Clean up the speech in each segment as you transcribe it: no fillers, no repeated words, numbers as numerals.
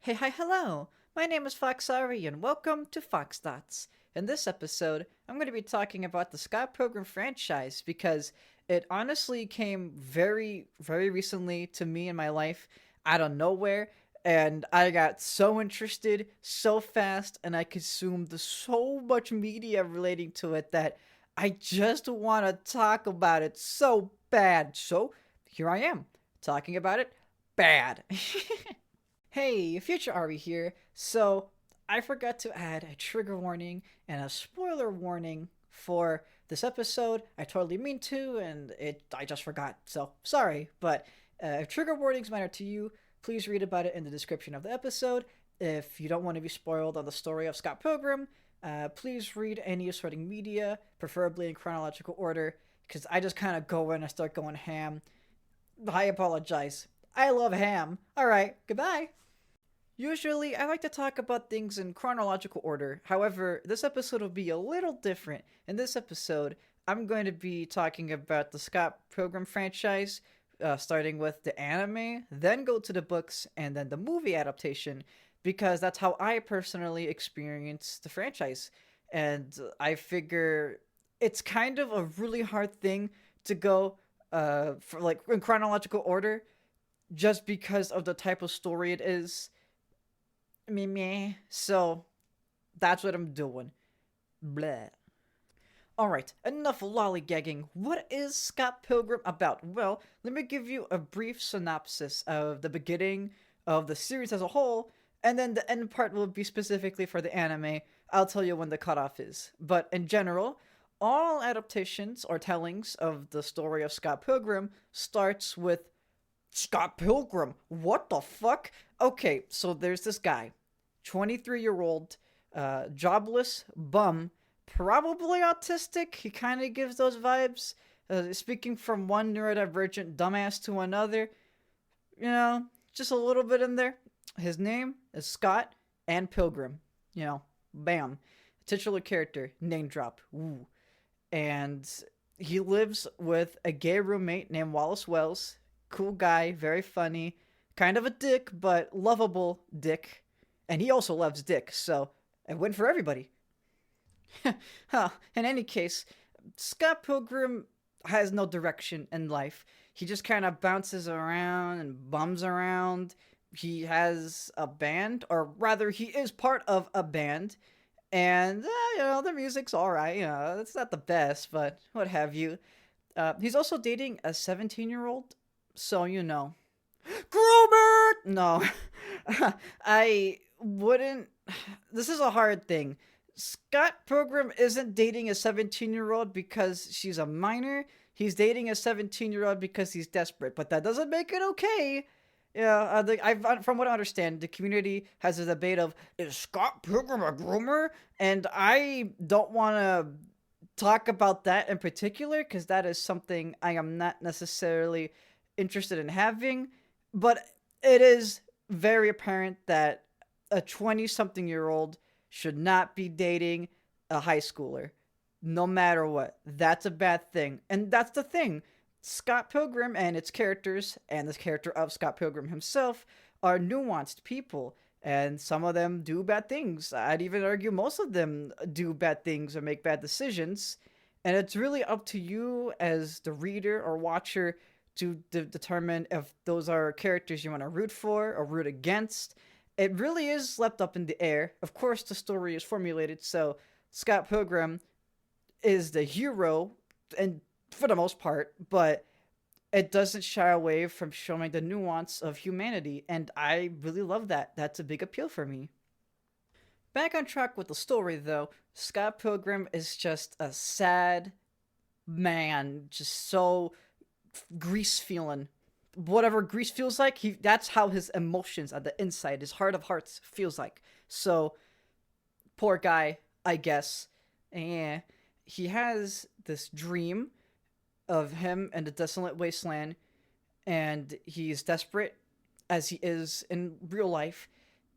Hi, hello! My name is Fox Arie, and welcome to Fox Thoughts. In this episode, I'm going to be talking about the Scott Pilgrim franchise because it honestly came very recently to me in my life out of nowhere, and I got so interested so fast, and I consumed so much media relating to it that I just want to talk about it so bad. So, here I am, talking about it bad. Hey, future Ari here. So, I forgot to add a trigger warning and a spoiler warning for this episode. I totally mean to, and I just forgot. So, sorry, but if trigger warnings matter to you, please read about it in the description of the episode. If you don't want to be spoiled on the story of Scott Pilgrim, please read any assorting media, preferably in chronological order, because I just kind of go in and start going ham. I apologize. I love ham. Alright, goodbye. Usually, I like to talk about things in chronological order. However, this episode will be a little different. In this episode, I'm going to be talking about the Scott Pilgrim franchise, starting with the anime, then go to the books, and then the movie adaptation, because that's how I personally experienced the franchise. And I figure it's kind of a really hard thing to go for like in chronological order, just because of the type of story it is. Meh. So that's what I'm doing. Blah. Alright, enough lollygagging. What is Scott Pilgrim about? Well, let me give you a brief synopsis of the beginning of the series as a whole, and then the end part will be specifically for the anime. I'll tell you when the cutoff is. But in general, all adaptations or tellings of the story of Scott Pilgrim starts with Scott Pilgrim. What the fuck? Okay, so there's this guy, 23-year-old, jobless bum, probably autistic. He kind of gives those vibes. Speaking from one neurodivergent dumbass to another, just a little bit in there. His name is Scott and Pilgrim. Bam. Titular character, name drop. Ooh. And he lives with a gay roommate named Wallace Wells. Cool guy, very funny, kind of a dick, but lovable dick. And he also loves dick, so a win for everybody. Huh. In any case, Scott Pilgrim has no direction in life. He just kind of bounces around and bums around. He has a band, or rather, he is part of a band. And, the music's alright. It's not the best, but what have you. He's also dating a 17-year-old, so Grooming! No, I wouldn't. This is a hard thing. Scott Pilgrim isn't dating a 17-year-old because she's a minor. He's dating a 17-year-old because he's desperate, but that doesn't make it okay. Yeah, from what I understand, the community has a debate of, is Scott Pilgrim a groomer? And I don't want to talk about that in particular because that is something I am not necessarily interested in having. But it is very apparent that a 20 something year old should not be dating a high schooler, no matter what. That's a bad thing. And that's the thing. Scott Pilgrim and its characters, and the character of Scott Pilgrim himself, are nuanced people. And some of them do bad things. I'd even argue most of them do bad things or make bad decisions. And it's really up to you as the reader or watcher to determine if those are characters you want to root for or root against. It really is left up in the air. Of course, the story is formulated so Scott Pilgrim is the hero, and for the most part, but it doesn't shy away from showing the nuance of humanity, and I really love that. That's a big appeal for me. Back on track with the story, though, Scott Pilgrim is just a sad man, just so grease feeling. Whatever grease feels like, that's how his emotions at the inside, his heart of hearts, feels like. So, poor guy, I guess. And he has this dream of him in the desolate wasteland, and he's desperate as he is in real life.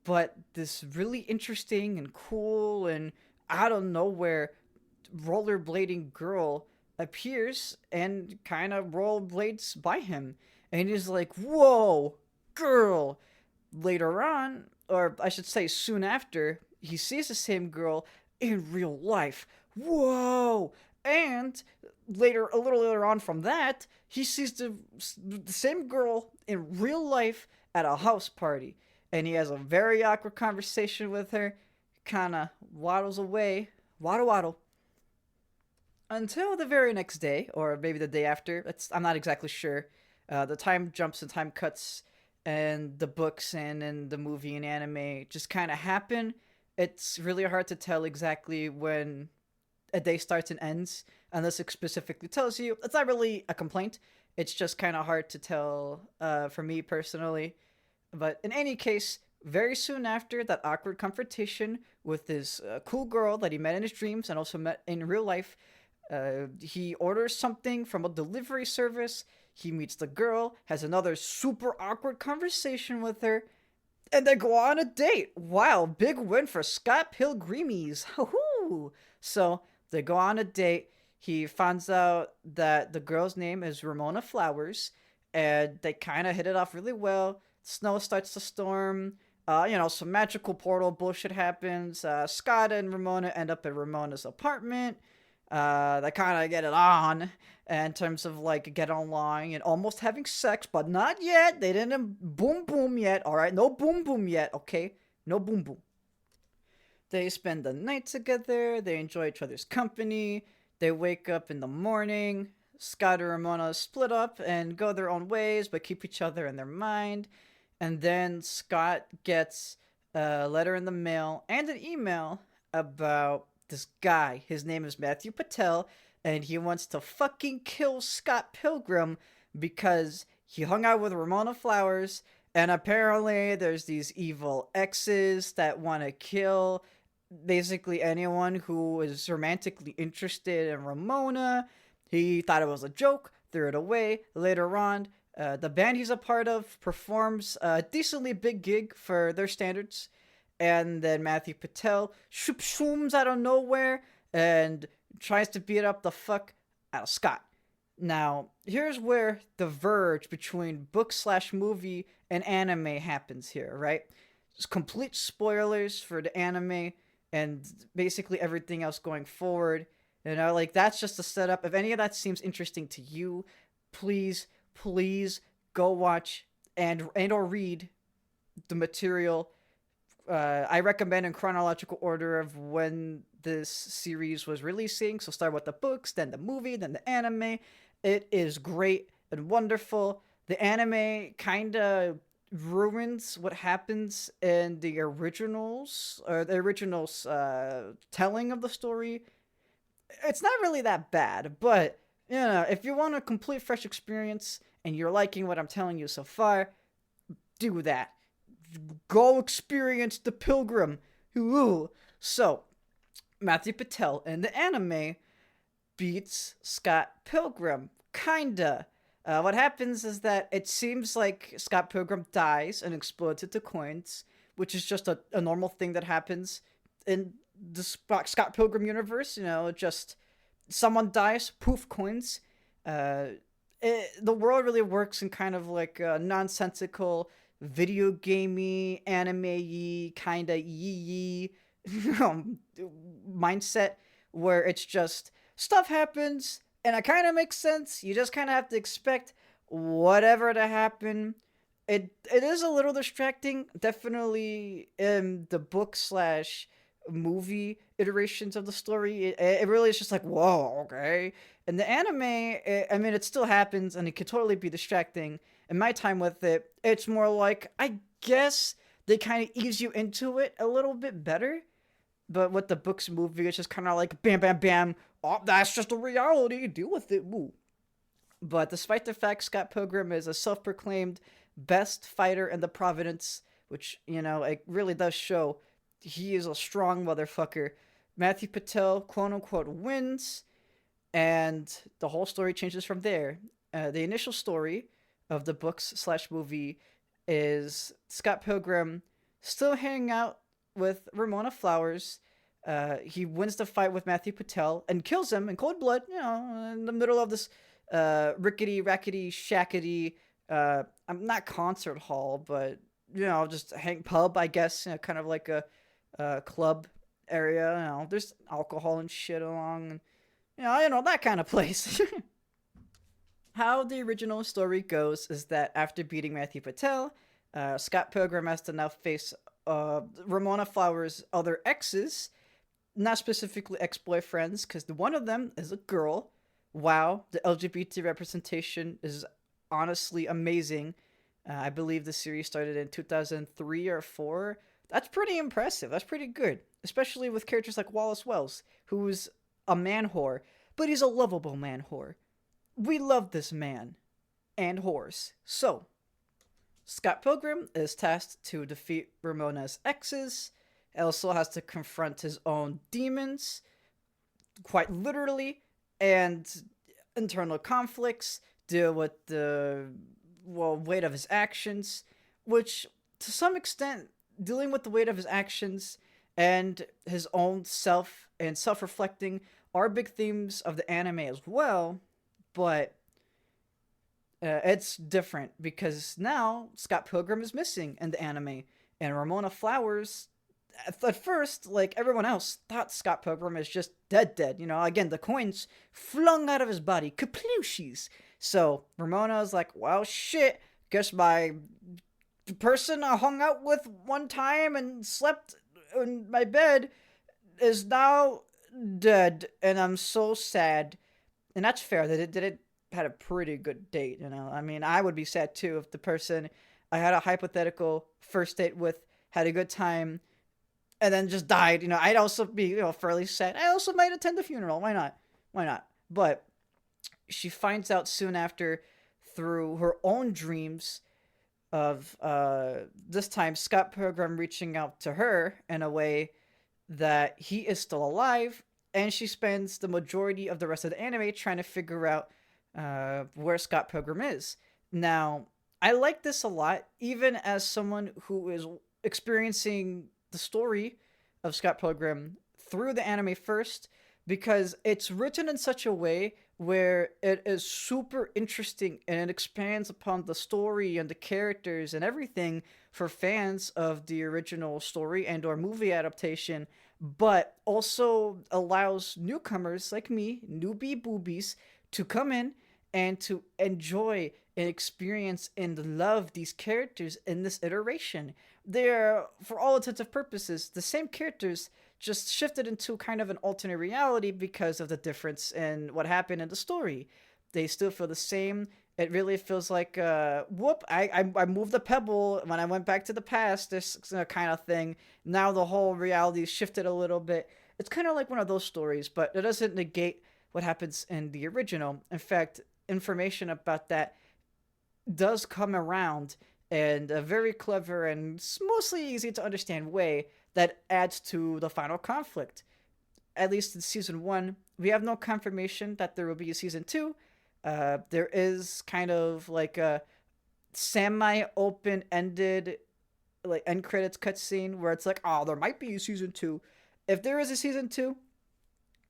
But this really interesting and cool and out of nowhere rollerblading girl appears and kind of rollerblades by him. And he's like, whoa, girl. Later on, or I should say soon after, he sees the same girl in real life. Whoa! And later, a little later on from that, he sees the same girl in real life at a house party. And he has a very awkward conversation with her, kind of waddles away, waddle waddle, until the very next day, or maybe the day after. I'm not exactly sure. The time jumps and time cuts, and the books and the movie and anime just kind of happen. It's really hard to tell exactly when a day starts and ends unless it specifically tells you. It's not really a complaint. It's just kind of hard to tell for me personally. But in any case, very soon after that awkward confrontation with this cool girl that he met in his dreams and also met in real life, he orders something from a delivery service. He meets the girl, has another super awkward conversation with her, and they go on a date. Wow, big win for Scott Pilgrimies. Hoo-hoo! So they go on a date. He finds out that the girl's name is Ramona Flowers, and they kind of hit it off really well. Snow starts to storm. Some magical portal bullshit happens. Scott and Ramona end up at Ramona's apartment. They kind of get it on in terms of like get online and almost having sex, but not yet. They didn't boom boom yet. All right, no boom boom yet. Okay, no boom boom. They spend the night together. They enjoy each other's company. They wake up in the morning. Scott and Ramona split up and go their own ways, but keep each other in their mind. And then Scott gets a letter in the mail and an email about this guy. His name is Matthew Patel, and he wants to fucking kill Scott Pilgrim because he hung out with Ramona Flowers, and apparently there's these evil exes that want to kill basically anyone who is romantically interested in Ramona. He thought it was a joke, threw it away. Later on, the band he's a part of performs a decently big gig for their standards. And then Matthew Patel shooms out of nowhere and tries to beat up the fuck out of Scott. Now, here's where the verge between book/movie and anime happens here, right? Just complete spoilers for the anime and basically everything else going forward. That's just a setup. If any of that seems interesting to you, please go watch and or read the material. I recommend in chronological order of when this series was releasing. So start with the books, then the movie, then the anime. It is great and wonderful. The anime kind of ruins what happens in the originals, or the originals telling of the story. It's not really that bad, but if you want a complete fresh experience and you're liking what I'm telling you so far, do that. Go experience the Pilgrim. Ooh. So, Matthew Patel in the anime beats Scott Pilgrim. Kinda. What happens is that it seems like Scott Pilgrim dies and explodes into coins, which is just a normal thing that happens in the Scott Pilgrim universe. Just someone dies, poof, coins. The world really works in kind of like a nonsensical, video gamey, anime-y, kinda yee mindset where it's just stuff happens and it kind of makes sense. You just kind of have to expect whatever to happen. It is a little distracting, definitely in the book/movie iterations of the story. It really is just like, whoa, okay. In the anime, it still happens and it could totally be distracting. In my time with it, it's more like, I guess they kind of ease you into it a little bit better. But with the books movie, it's just kind of like, bam, bam, bam. Oh, that's just a reality. Deal with it. Woo. But despite the fact Scott Pilgrim is a self-proclaimed best fighter in the Providence, which, it really does show he is a strong motherfucker, Matthew Patel, quote-unquote, wins, and the whole story changes from there. The initial story of the books/movie is Scott Pilgrim still hanging out with Ramona Flowers. He wins the fight with Matthew Patel and kills him in cold blood, in the middle of this rickety, rackety, shackety, I'm not concert hall, but just hang pub, I guess, kind of like a club area. There's alcohol and shit along, and that kind of place. How the original story goes is that after beating Matthew Patel, Scott Pilgrim has to now face Ramona Flowers' other exes, not specifically ex-boyfriends, because one of them is a girl. Wow, the LGBT representation is honestly amazing. I believe the series started in 2003 or 4. That's pretty impressive. That's pretty good, especially with characters like Wallace Wells, who's a man whore, but he's a lovable man whore. We love this man and whores. So, Scott Pilgrim is tasked to defeat Ramona's exes. He also has to confront his own demons, quite literally, and internal conflicts, deal with the weight of his actions, which to some extent, dealing with the weight of his actions and his own self and self-reflecting are big themes of the anime as well, but it's different because now Scott Pilgrim is missing in the anime, and Ramona Flowers, at first, like everyone else, thought Scott Pilgrim is just dead. Again, the coins flung out of his body, kaplooshies. So Ramona's like, well, shit. Guess my person I hung out with one time and slept in my bed is now dead, and I'm so sad. And that's fair. They did had a pretty good date. I mean, I would be sad too if the person I had a hypothetical first date with had a good time and then just died. I'd also be fairly sad. I also might attend the funeral. Why not? Why not? But she finds out soon after through her own dreams of this time Scott Pilgrim reaching out to her in a way that he is still alive, and she spends the majority of the rest of the anime trying to figure out where Scott Pilgrim is. Now, I like this a lot, even as someone who is experiencing the story of Scott Pilgrim through the anime first, because it's written in such a way where it is super interesting and it expands upon the story and the characters and everything for fans of the original story and or movie adaptation, but also allows newcomers like me, newbie boobies, to come in and to enjoy and experience and love these characters in this iteration. They're, for all intents and purposes, the same characters, just shifted into kind of an alternate reality because of the difference in what happened in the story. They still feel the same. It really feels like, whoop, I moved a pebble when I went back to the past, this kind of thing. Now the whole reality shifted a little bit. It's kind of like one of those stories, but it doesn't negate what happens in the original. In fact, information about that does come around in a very clever and mostly easy to understand way that adds to the final conflict. At least in season 1, we have no confirmation that there will be a season 2. There is kind of like a semi open ended like end credits cutscene where it's like, oh, there might be a season 2. If there is a season 2,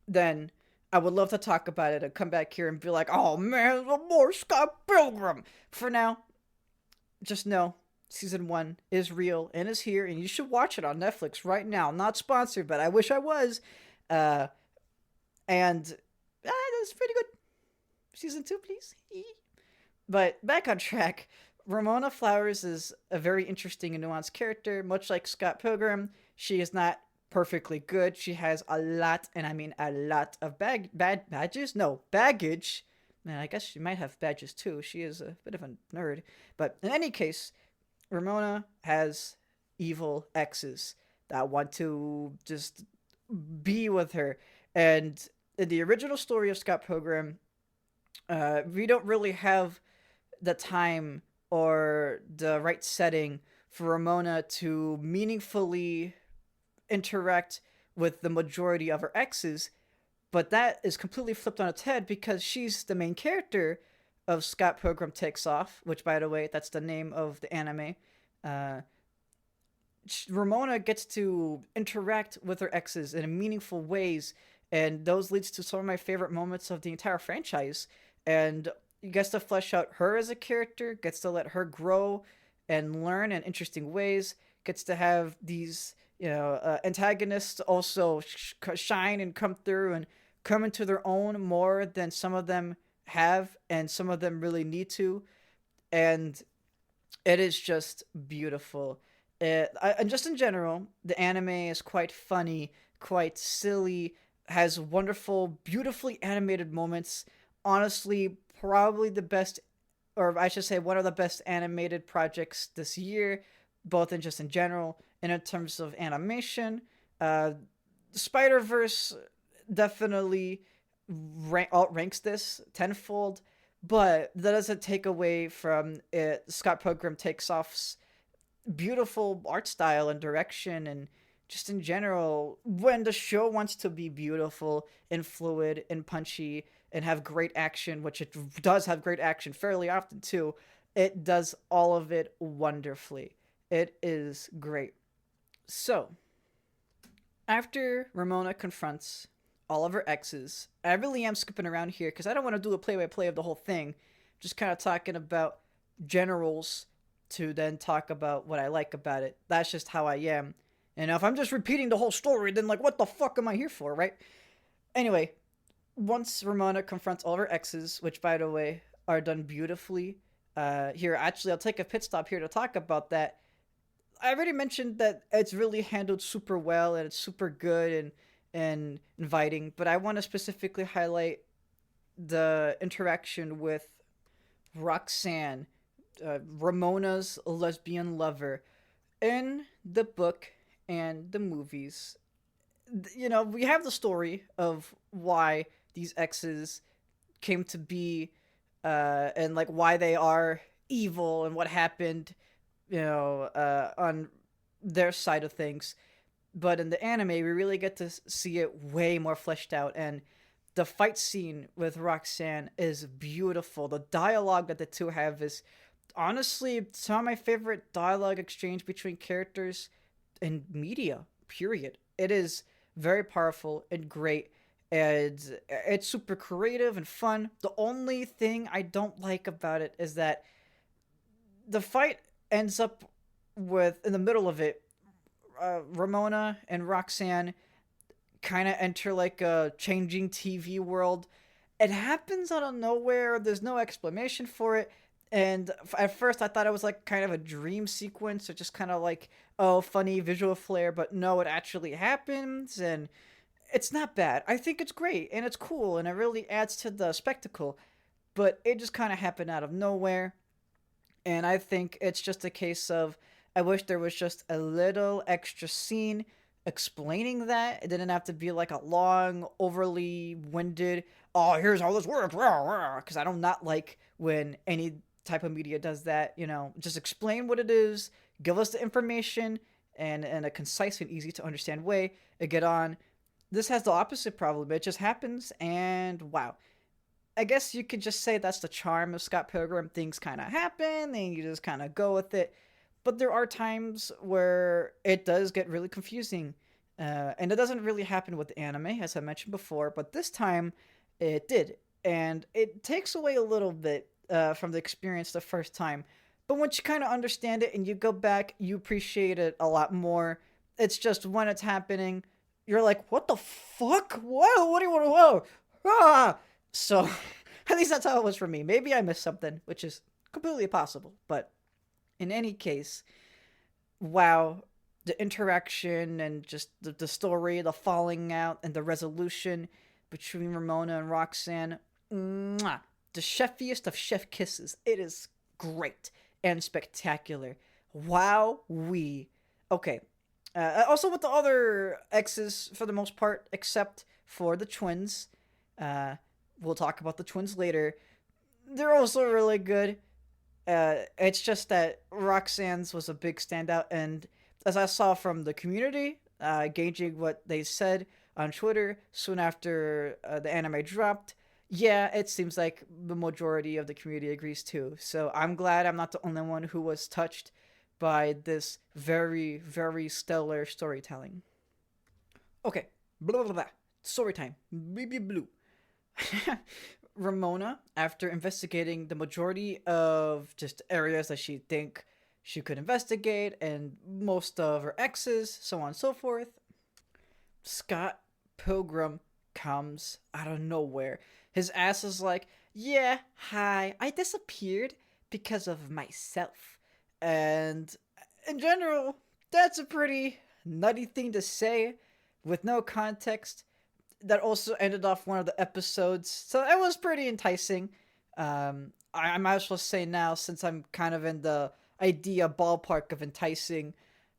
then I would love to talk about it and come back here and be like, oh man, more Scott Pilgrim. For now, just know season 1 is real and is here, and you should watch it on Netflix right now. Not sponsored, but I wish I was. And that's pretty good. Season 2, please. But back on track. Ramona Flowers is a very interesting and nuanced character. Much like Scott Pilgrim, she is not perfectly good. She has a lot, and I mean a lot of bad badges. No, baggage. Man, I guess she might have badges too. She is a bit of a nerd. But in any case, Ramona has evil exes that want to just be with her. And in the original story of Scott Pilgrim, we don't really have the time or the right setting for Ramona to meaningfully interact with the majority of her exes, but that is completely flipped on its head because she's the main character of Scott Pilgrim Takes Off, which, by the way, that's the name of the anime. Uh, Ramona gets to interact with her exes in meaningful ways, and those leads to some of my favorite moments of the entire franchise. And gets to flesh out her as a character, gets to let her grow and learn in interesting ways. Gets to have these, antagonists also shine and come through and come into their own more than some of them have, and some of them really need to. And it is just beautiful. And just in general, the anime is quite funny, quite silly, has wonderful, beautifully animated moments. Honestly, probably the best, or I should say, one of the best animated projects this year, both in just in general and in terms of animation. Uh, Spider Verse definitely outranks this tenfold, but that doesn't take away from it. Scott Pilgrim takes off beautiful art style and direction, and just in general, when the show wants to be beautiful and fluid and punchy and have great action, which it does have great action fairly often too, it does all of it wonderfully. It is great. So, after Ramona confronts all of her exes, I really am skipping around here because I don't want to do a play by play of the whole thing. Just kind of talking about generals to then talk about what I like about it. That's just how I am. And if I'm just repeating the whole story, then like, what the fuck am I here for, right? Anyway, once Ramona confronts all of her exes, which by the way are done beautifully. Here, actually, I'll take a pit stop here to talk about that. I already mentioned that it's really handled super well and it's super good and inviting, but I want to specifically highlight the interaction with Roxanne, Ramona's lesbian lover, in the book and the movies. We have the story of why these exes came to be, and like why they are evil and what happened, on their side of things. But in the anime, we really get to see it way more fleshed out, and the fight scene with Roxanne is beautiful. The dialogue that the two have is honestly some of my favorite dialogue exchange between characters in media, period. It is very powerful and great, and it's super creative and fun. The only thing I don't like about it is that the fight ends up with, in the middle of it, Ramona and Roxanne kind of enter like a changing TV world. It happens out of nowhere. There's no explanation for it. And at first, I thought it was like kind of a dream sequence, or just kind of like, oh, funny visual flair. But no, it actually happens, and it's not bad. I think it's great and it's cool, and it really adds to the spectacle. But it just kind of happened out of nowhere, and I think it's just a case of I wish there was just a little extra scene explaining that. It didn't have to be like a long, overly winded, oh, here's how this works, because I do not like when any type of media does that. Just explain what it is, give us the information, and in a concise and easy to understand way, and get on. This has the opposite problem. It just happens, and wow. I guess you could just say that's the charm of Scott Pilgrim. Things kind of happen, and you just kind of go with it. But there are times where it does get really confusing. And it doesn't really happen with the anime, as I mentioned before, but this time it did. And it takes away a little bit from the experience the first time. But once you kind of understand it and you go back, you appreciate it a lot more. It's just when it's happening, you're like, what the fuck? Whoa, what do you want to, whoa? Ah! So, at least that's how it was for me. Maybe I missed something, which is completely possible. But in any case, wow, the interaction and just the story, the falling out, and the resolution between Ramona and Roxanne, mwah, the chefiest of chef kisses. It is great and spectacular. Wow, we. Okay. Also with the other exes, for the most part, except for the twins. We'll talk about the twins later. They're also really good. It's just that Roxanne's was a big standout, and as I saw from the community, gauging what they said on Twitter soon after the anime dropped, yeah, it seems like the majority of the community agrees too. So I'm glad I'm not the only one who was touched by this very, very stellar storytelling. Okay, blah blah blah. Story time. Baby blue. Ramona, after investigating the majority of just areas that she think she could investigate, and most of her exes, so on and so forth. Scott Pilgrim comes out of nowhere. His ass is like, yeah, hi, I disappeared because of myself. And in general, that's a pretty nutty thing to say with no context. That also ended off one of the episodes, so it was pretty enticing. I might as well say now, since I'm kind of in the idea ballpark of enticing,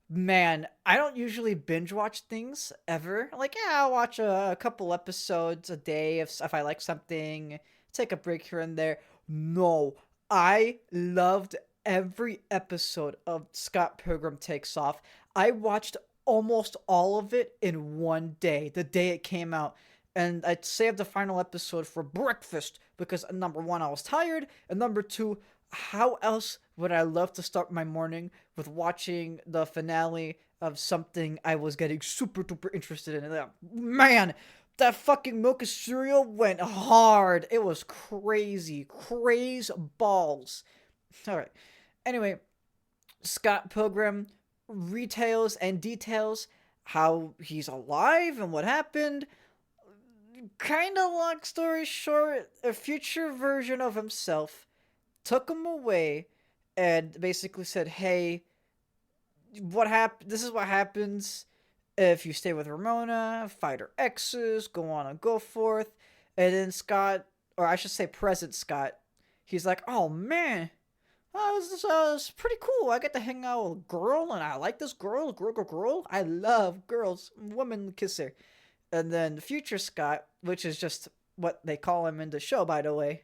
man, I don't usually binge watch things ever. Like, yeah, I'll watch a couple episodes a day if I like something, take a break here and there. No, I loved every episode of Scott Pilgrim Takes Off. I watched almost all of it in one day, the day it came out. And I saved the final episode for breakfast because number one, I was tired, and number two, how else would I love to start my morning with watching the finale of something I was getting super duper interested in? And, man, that fucking Milka cereal went hard. It was crazy. Craze balls. Alright. Anyway, Scott Pilgrim retails and details how he's alive and what happened. Kind of long story short, a future version of himself took him away and basically said, "Hey, what happened? This is what happens if you stay with Ramona, fight her exes, go on and go forth." And then Scott, or I should say, present Scott, he's like, "Oh man, this is pretty cool. I get to hang out with a girl, and I like this girl, girl. I love girls, women kiss her." And then future Scott, which is just what they call him in the show, by the way,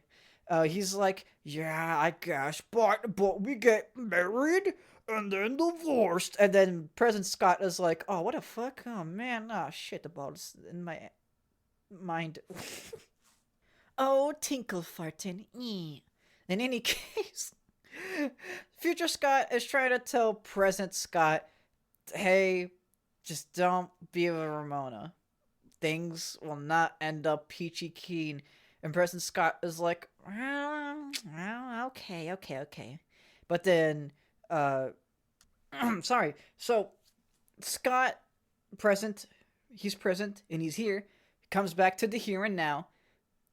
he's like, "Yeah, I guess, but we get married and then divorced." And then President Scott is like, "Oh, what the fuck? Oh man, oh shit, the ball's in my mind." Oh, tinkle farting. In any case, future Scott is trying to tell present Scott, "Hey, just don't be with Ramona. Things will not end up peachy keen." And President Scott is like, okay. But then, uh, sorry. So Scott, present, he's present and he's here, comes back to the here and now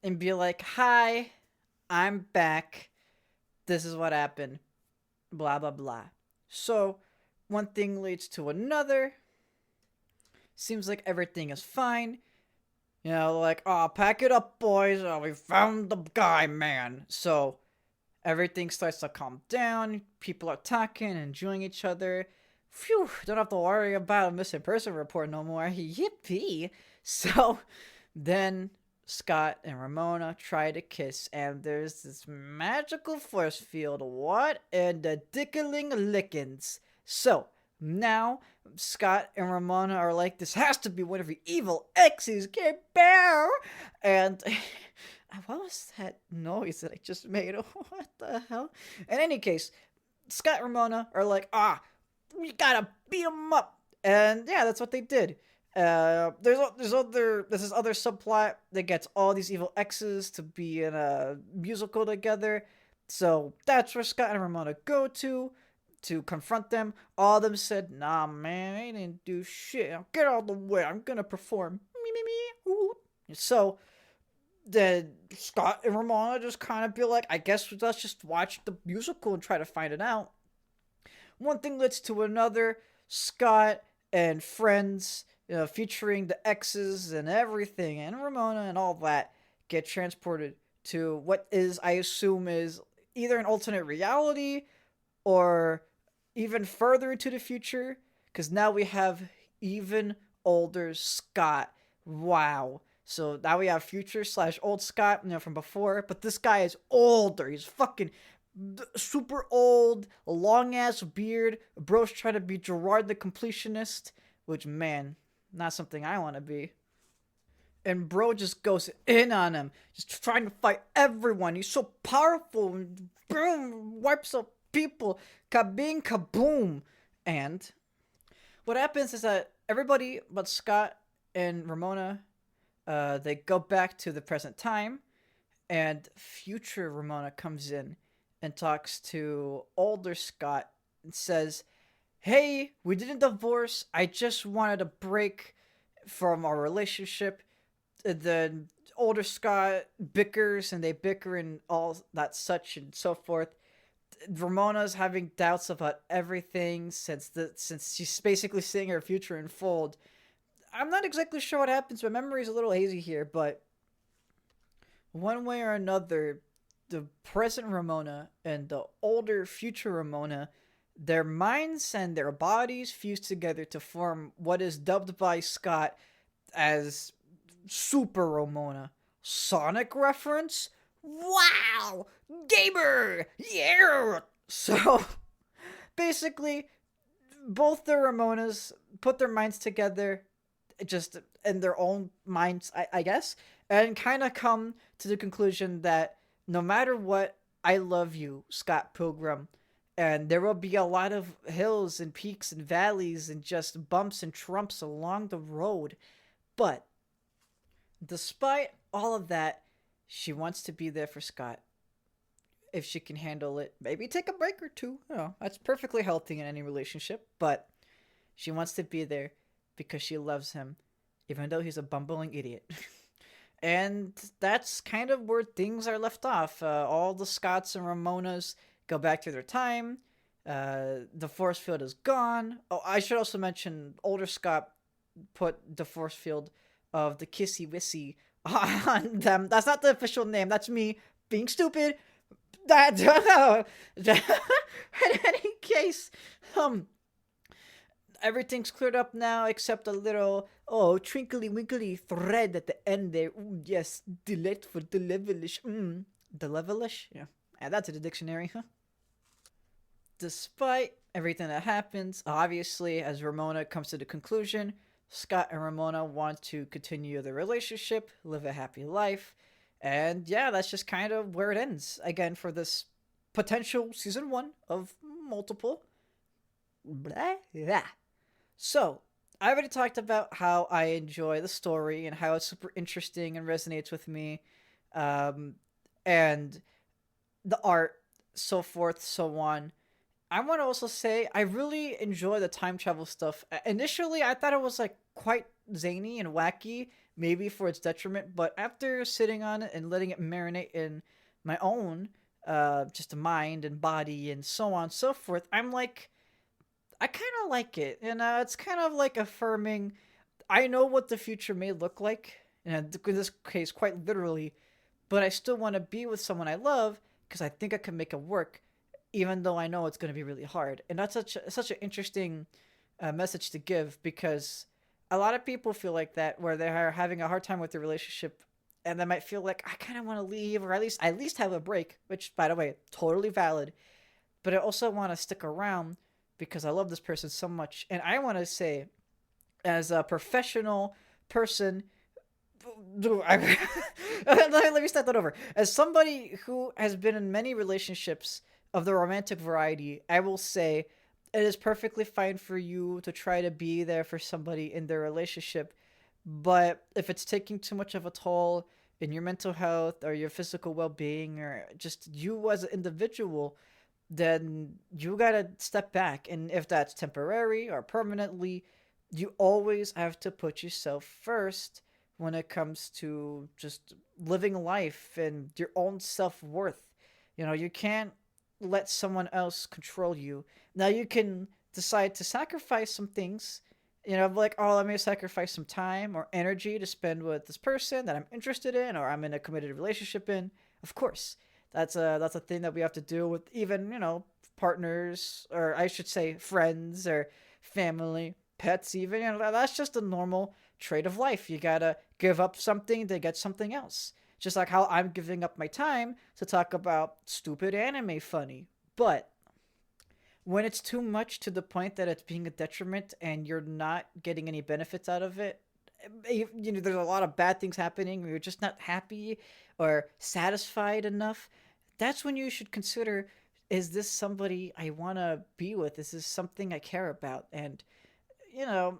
and be like, "Hi, I'm back. This is what happened. Blah, blah, blah." So one thing leads to another. Seems like everything is fine. You know, like, "Oh, pack it up, boys. Oh, we found the guy, man." So everything starts to calm down. People are talking, enjoying each other. Phew, don't have to worry about a missing person report no more. Yippee. So then Scott and Ramona try to kiss, and there's this magical force field. What? And the dickling lickens. So now Scott and Ramona are like, "This has to be one of your evil exes, get bear." And what was that noise that I just made? What the hell? In any case, Scott and Ramona are like, "We gotta beat him up." And yeah, that's what they did. There's this other subplot that gets all these evil exes to be in a musical together. So that's where Scott and Ramona go to confront them. All of them said, "Nah, man, I didn't do shit. Get out of the way. I'm gonna perform." Me. Ooh. So then Scott and Ramona just kind of be like, "I guess let's just watch the musical and try to find it out." One thing leads to another. Scott and friends, featuring the exes and everything, and Ramona and all that, get transported to what is, I assume, is either an alternate reality or even further into the future, because now we have even older Scott. Wow. So now we have future slash old Scott, from before, but this guy is older. He's fucking super old, long ass beard. Bro's trying to be Gerard the completionist, which, man, not something I want to be. And bro just goes in on him, just trying to fight everyone. He's so powerful, and boom, wipes up people, kabing kaboom. And what happens is that everybody but Scott and Ramona, they go back to the present time, and future Ramona comes in and talks to older Scott and says, "Hey, we didn't divorce. I just wanted a break from our relationship." The older Scott bickers and they bicker and all that such and so forth. Ramona's having doubts about everything since she's basically seeing her future unfold. I'm not exactly sure what happens. My memory's a little hazy here, but one way or another, the present Ramona and the older future Ramona, their minds and their bodies fuse together to form what is dubbed by Scott as Super Ramona. Sonic reference? Wow! Gamer! Yeah! So, basically, both the Ramonas put their minds together, just in their own minds, I guess, and kind of come to the conclusion that no matter what, I love you, Scott Pilgrim. And there will be a lot of hills and peaks and valleys and just bumps and trumps along the road. But despite all of that, she wants to be there for Scott if she can handle it. Maybe take a break or two. You know, that's perfectly healthy in any relationship. But she wants to be there because she loves him, even though he's a bumbling idiot. And that's kind of where things are left off. All the Scotts and Ramonas go back to their time. The force field is gone. Oh, I should also mention older Scott put the force field of the Kissy Wissy on them. That's not the official name. That's me being stupid. That in any case, everything's cleared up now except a little twinkly winkly thread at the end there. Ooh, yes, delightful, delivelish. Delivelish? Yeah. Add that to the dictionary, huh? Despite everything that happens, obviously, as Ramona comes to the conclusion, Scott and Ramona want to continue their relationship, live a happy life, and yeah, that's just kind of where it ends. Again, for this potential season one of multiple. Blah, blah. So, I already talked about how I enjoy the story and how it's super interesting and resonates with me, um, and the art, so forth, so on. I want to also say I really enjoy the time travel stuff. Initially, I thought it was like quite zany and wacky, maybe for its detriment, but after sitting on it and letting it marinate in my own just mind and body and so on and so forth, I'm like, I kind of like it. And it's kind of like affirming I know what the future may look like, and in this case, quite literally, but I still want to be with someone I love because I think I can make it work, even though I know it's going to be really hard. And that's such an interesting message to give because a lot of people feel like that, where they're having a hard time with their relationship, and they might feel like I kind of want to leave, or at least have a break, which, by the way, totally valid. But I also want to stick around because I love this person so much, and I want to say, as a professional person let me start that over. As somebody who has been in many relationships of the romantic variety, I will say it is perfectly fine for you to try to be there for somebody in their relationship. But if it's taking too much of a toll in your mental health or your physical well being or just you as an individual, then you gotta step back. And if that's temporary or permanently, you always have to put yourself first when it comes to just living life and your own self worth. You can't let someone else control you. Now, you can decide to sacrifice some things, like, oh, let me sacrifice some time or energy to spend with this person that I'm interested in or I'm in a committed relationship in. Of course, that's a thing that we have to do with even, partners, or I should say friends or family, pets even. That's just a normal trait of life. You gotta give up something to get something else. Just like how I'm giving up my time to talk about stupid anime funny. But when it's too much to the point that it's being a detriment and you're not getting any benefits out of it, there's a lot of bad things happening, or you're just not happy or satisfied enough, that's when you should consider, is this somebody I want to be with? Is this something I care about? And, you know,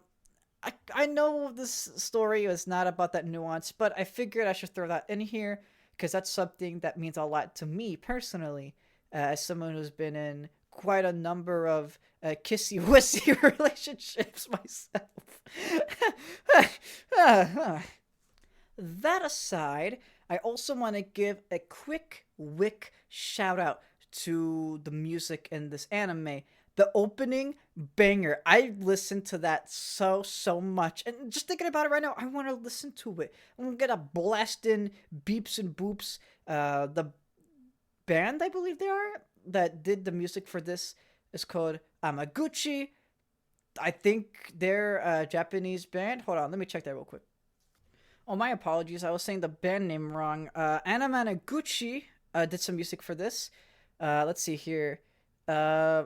I know this story is not about that nuance, but I figured I should throw that in here because that's something that means a lot to me personally, as someone who's been in quite a number of kissy wissy relationships myself. That aside, I also want to give a quick wick shout out to the music in this anime. The opening banger. I listened to that so much, and just thinking about it right now, I want to listen to it. I'm gonna blast in beeps and boops. The band, I believe they are, that did the music for this is called Amaguchi. I think they're a Japanese band. Hold on, let me check that real quick. Oh, my apologies. I was saying the band name wrong. Anamanaguchi did some music for this. Let's see here. Uh,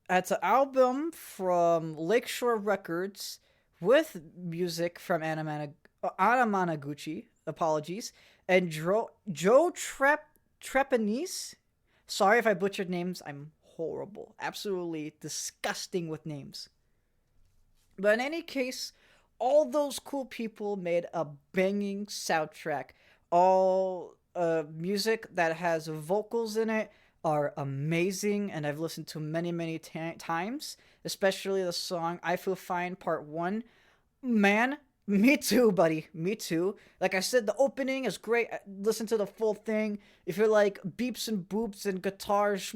it's an album from Lakeshore Records with music from Anamanaguchi. Apologies. And Joe Trepanese. Sorry if I butchered names. I'm horrible. Absolutely disgusting with names. But in any case, all those cool people made a banging soundtrack. All music that has vocals in it are amazing, and I've listened to many times, especially the song I Feel Fine Part 1. Man, me too, buddy. Me too. Like I said, the opening is great. Listen to the full thing. If you're like beeps and boops and guitars,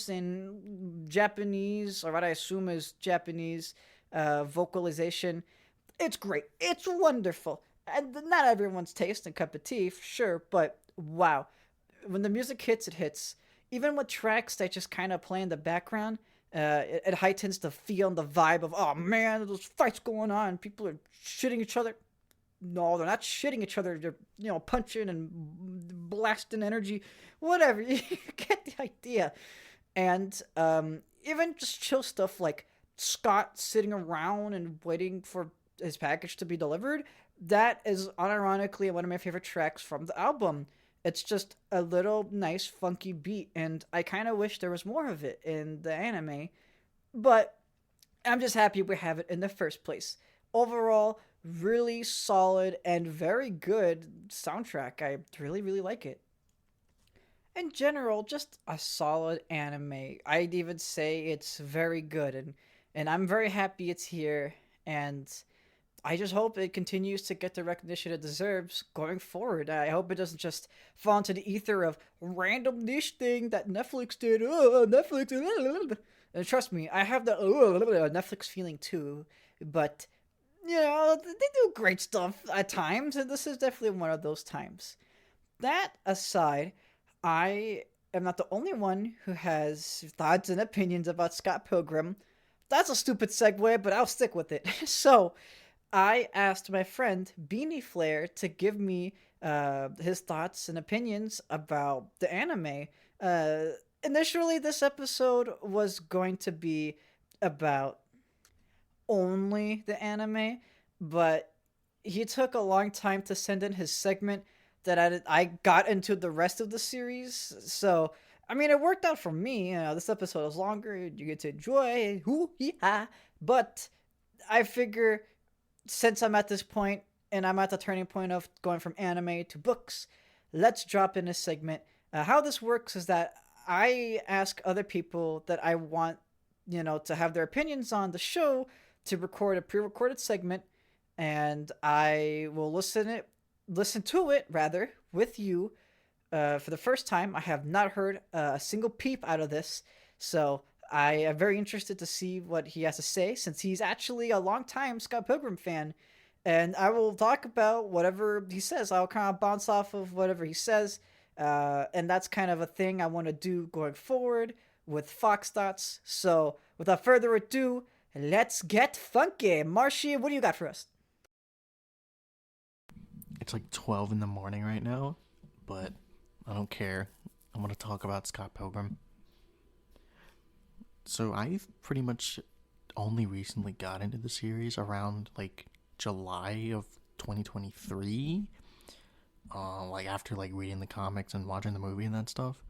and Japanese, or what I assume is Japanese vocalization, it's great. It's wonderful. And not everyone's taste and cup of tea, for sure, but wow. When the music hits, it hits. Even with tracks that just kind of play in the background, it heightens the feel and the vibe of, oh man, there's fights going on. People are shitting each other. No, they're not shitting each other. They're, punching and blasting energy. Whatever. You get the idea. And even just chill stuff like Scott sitting around and waiting for his package to be delivered. That is unironically one of my favorite tracks from the album. It's just a little nice funky beat, and I kind of wish there was more of it in the anime, but I'm just happy we have it in the first place. Overall, really solid and very good soundtrack. I really like it. In general, just a solid anime. I'd even say it's very good, and I'm very happy it's here, and I just hope it continues to get the recognition it deserves going forward. I hope it doesn't just fall into the ether of random niche thing that Netflix did. Oh, Netflix. And trust me, I have the Netflix feeling too. But, they do great stuff at times, and this is definitely one of those times. That aside, I am not the only one who has thoughts and opinions about Scott Pilgrim. That's a stupid segue, but I'll stick with it. So, I asked my friend Beanie Flair to give me his thoughts and opinions about the anime. Uh, Initially, this episode was going to be about only the anime, but he took a long time to send in his segment that I got into the rest of the series. So, I mean, it worked out for me. This episode is longer. You get to enjoy. Hoo, hee, ha. But I figure since I'm at this point and I'm at the turning point of going from anime to books, let's drop in a segment. How this works is that I ask other people that I want, to have their opinions on the show to record a pre-recorded segment, and I will listen to it rather with you. For the first time, I have not heard a single peep out of this, so I am very interested to see what he has to say since he's actually a long-time Scott Pilgrim fan. And I will talk about whatever he says. I'll kind of bounce off of whatever he says. And that's kind of a thing I want to do going forward with Fox Dots. So without further ado, let's get funky. Marshy, what do you got for us? It's like 12 in the morning right now, but I don't care. I want to talk about Scott Pilgrim. So I've pretty much only recently got into the series around like July of 2023. Like after like reading the comics and watching the movie and that stuff.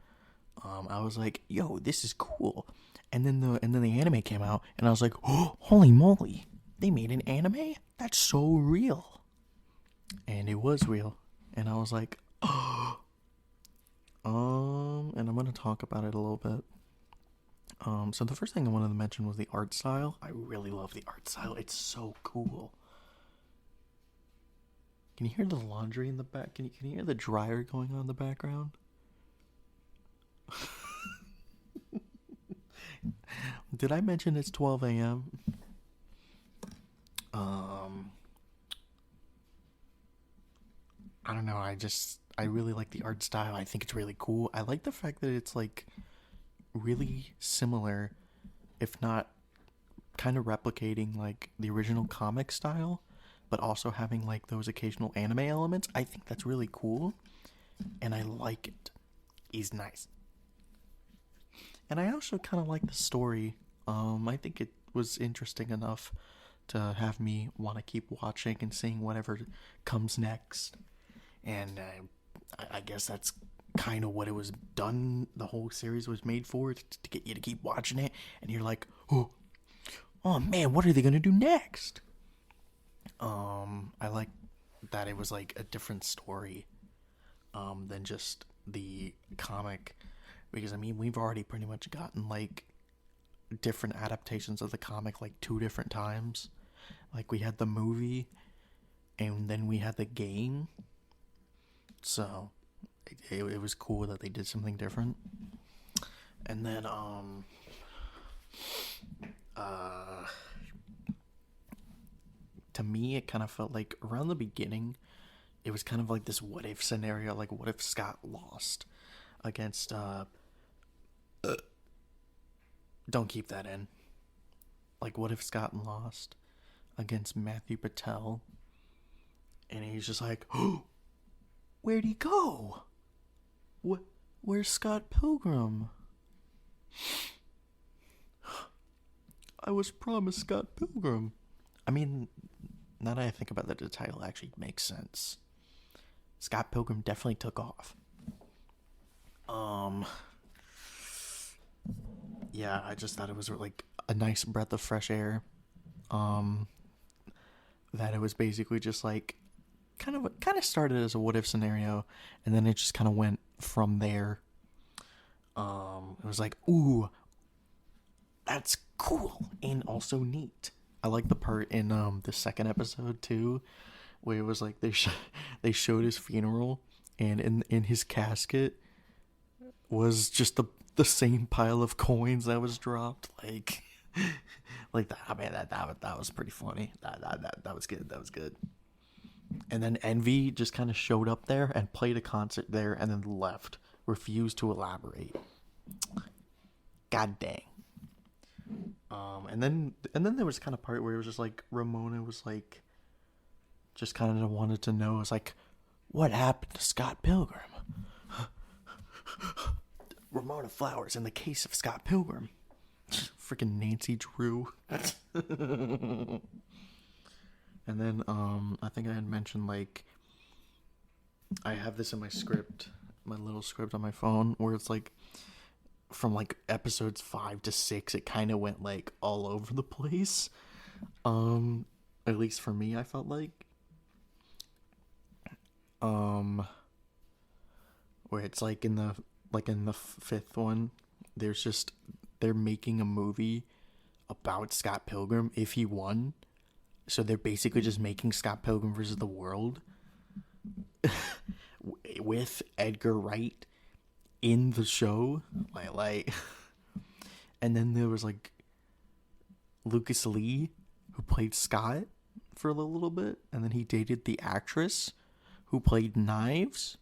I was like, yo, this is cool. And then the anime came out and I was like, oh, holy moly. They made an anime? That's so real. And it was real. And I was like, oh. And I'm gonna talk about it a little bit. So the first thing I wanted to mention was the art style. I really love the art style. It's so cool. Can you hear the laundry in the back? Can you hear the dryer going on in the background? Did I mention it's 12 a.m.? Um, I don't know. I really like the art style. I think it's really cool. I like the fact that it's like really similar, if not kind of replicating like the original comic style, but also having like those occasional anime elements. I think that's really cool, and I like it. He's nice. And I also kind of like the story. I think it was interesting enough to have me want to keep watching and seeing whatever comes next. And I guess that's kind of what it was done. The whole series was made for, to get you to keep watching it, and you're like, oh man, what are they gonna do next? I like that it was like a different story, than just the comic, because I mean we've already pretty much gotten like different adaptations of the comic like two different times. Like we had the movie, and then we had the game. So it was cool that they did something different. And then to me it kind of felt like around the beginning it was kind of like this what if scenario, like what if Scott lost against don't keep that in. Like what if Scott lost against Matthew Patel, and he's just like, oh, where'd he go? Where's Scott Pilgrim? I was promised Scott Pilgrim. I mean, now that I think about that, the title actually makes sense. Scott Pilgrim definitely took off. Yeah, I just thought it was like a nice breath of fresh air. That it was basically just like kind of started as a what if scenario, and then it just kind of went from there. It was like, ooh, that's cool and also neat. I like the part in the second episode too, where it was like they showed his funeral, and in his casket was just the same pile of coins that was dropped, like that. I mean that was pretty funny. That was good. That was good. And then Envy just kind of showed up there and played a concert there, and then left, refused to elaborate. God dang. And then there was kind of part where it was just like Ramona was like, just kind of wanted to know, it's like, what happened to Scott Pilgrim? Ramona Flowers in the case of Scott Pilgrim. Freaking Nancy Drew. And then I think I had mentioned, like, I have this in my script, my little script on my phone, where it's like from like episodes 5 to 6 it kind of went like all over the place. At least for me, I felt like where it's like in the fifth one, they're making a movie about Scott Pilgrim if he won. So they're basically just making Scott Pilgrim versus the World with Edgar Wright in the show, like, and then there was like Lucas Lee, who played Scott for a little bit, and then he dated the actress who played Knives,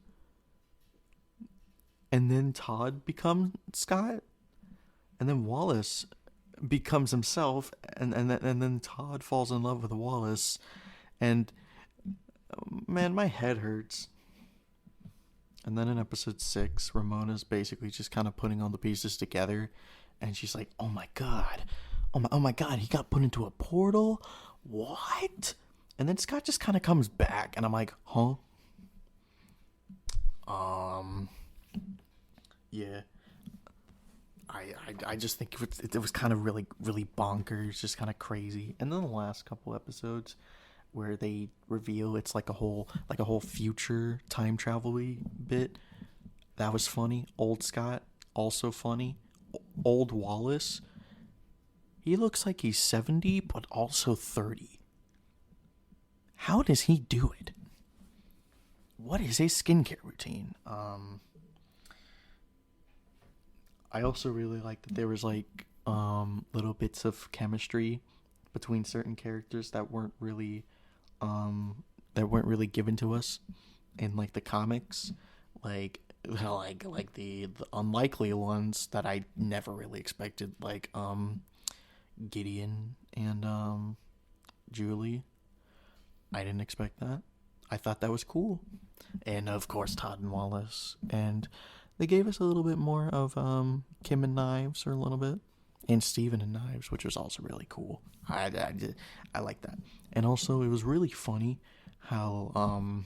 and then Todd becomes Scott, and then Wallace becomes himself, and then Todd falls in love with Wallace, and man, my head hurts. And then in episode 6, Ramona's basically just kind of putting all the pieces together, and she's like, oh my god, he got put into a portal? What? And then Scott just kind of comes back, and I'm like, huh? Yeah. I just think it was kind of really, really bonkers, just kind of crazy. And then the last couple episodes, where they reveal it's like a whole future time travel-y bit, that was funny. Old Scott, also funny. old Wallace, he looks like he's 70, but also 30. How does he do it? What is his skincare routine? I also really like that there was like little bits of chemistry between certain characters that weren't really given to us in like the comics, like the unlikely ones that I never really expected, like Gideon and Julie. I didn't expect that. I thought that was cool. And of course Todd and Wallace. And they gave us a little bit more of Kim and Knives, or a little bit, and Steven and Knives, which was also really cool. I like that. And also it was really funny how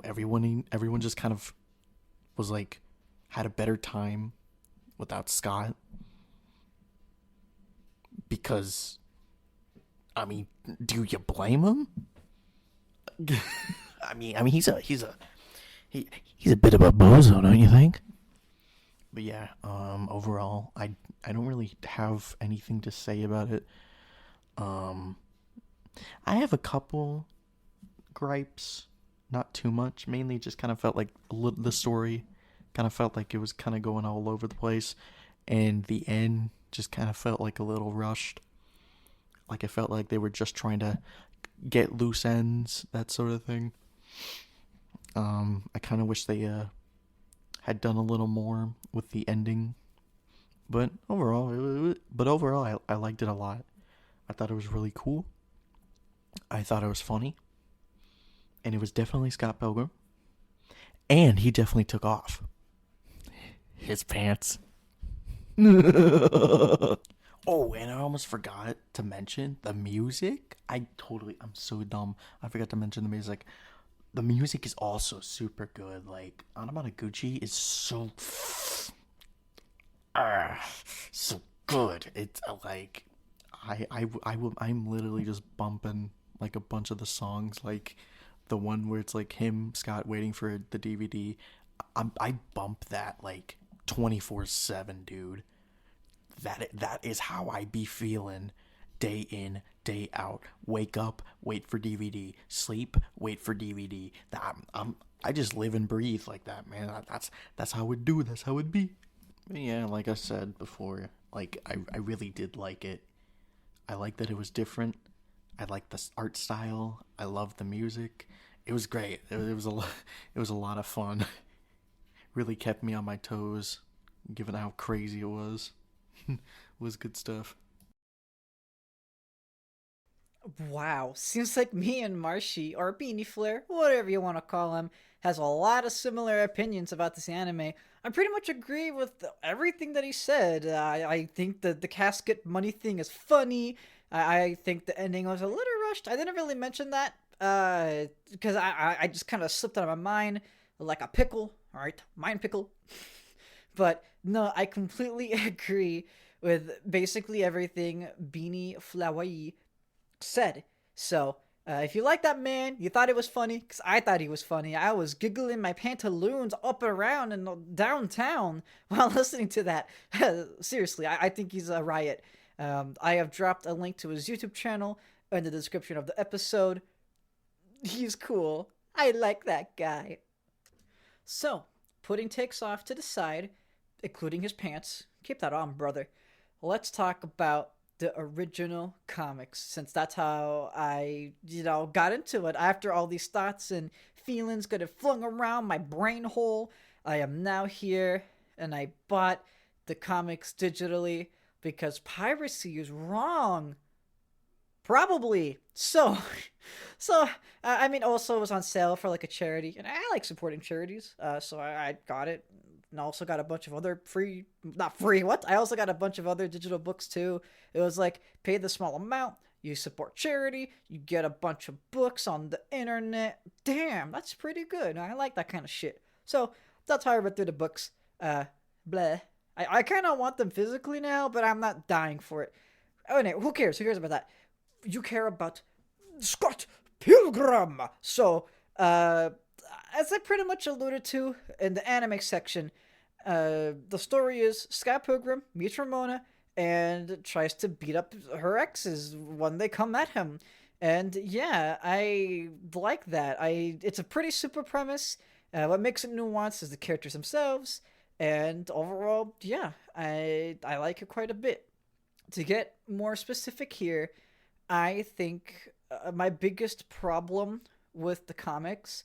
everyone just kind of was like had a better time without Scott, because I mean, do you blame him? He's a bit of a bozo, don't you think? But yeah, overall, I don't really have anything to say about it. Um, I have a couple gripes, not too much. Mainly, just kind of felt like the story kind of felt like it was kind of going all over the place, and the end just kind of felt like a little rushed. Like I felt like they were just trying to get loose ends, that sort of thing. I kind of wish they had done a little more with the ending, but overall, I liked it a lot. I thought it was really cool. I thought it was funny, and it was definitely Scott Pilgrim, and he definitely took off his pants. Oh, and I almost forgot to mention the music. I'm so dumb. I forgot to mention the music. The music is also super good. Like, Anamanaguchi is so good. It's like, I'm literally just bumping like a bunch of the songs, like the one where it's like him, Scott, waiting for the DVD. I bump that like 24/7, dude. That is how I be feeling day in, day out. Wake up, wait for DVD. Sleep, wait for DVD. I just live and breathe like that, man. That's how it do. That's how it be. Yeah, like I said before, like I really did like it. I like that it was different. I like the art style. I love the music. It was great. It was a lot. It was a lot of fun. Really kept me on my toes, given how crazy it was. It was good stuff. Wow, seems like me and Marshy, or Beanie Flare, whatever you want to call him, has a lot of similar opinions about this anime. I pretty much agree with everything that he said. I think the casket money thing is funny. I think the ending was a little rushed. I didn't really mention that because I just kind of slipped out of my mind like a pickle. All right, mind pickle. But no, I completely agree with basically everything Beanie Flawai said. So, if you like that man, you thought it was funny, because I thought he was funny. I was giggling my pantaloons up and around and downtown while listening to that. Seriously, I think he's a riot. I have dropped a link to his YouTube channel in the description of the episode. He's cool. I like that guy. So, putting takes off to the side, including his pants. Keep that on, brother. Let's talk about the original comics, since that's how I, got into it. After all these thoughts and feelings got flung around my brain hole, I am now here and I bought the comics digitally because piracy is wrong. Probably. So, I mean, also it was on sale for like a charity, and I like supporting charities. So I got it, and also got a bunch of other free, not free. What? I also got a bunch of other digital books too. It was like pay the small amount, you support charity, you get a bunch of books on the internet. Damn, that's pretty good. I like that kind of shit. So that's how I read through the books. Bleh. I kind of want them physically now, but I'm not dying for it. Oh, no, who cares? Who cares about that? You care about Scott Pilgrim. So, as I pretty much alluded to in the anime section, The story is Scott Pilgrim meets Ramona and tries to beat up her exes when they come at him. And yeah, I like that. It's a pretty super premise. What makes it nuanced is the characters themselves, and overall, yeah, I like it quite a bit. To get more specific here, I think my biggest problem with the comics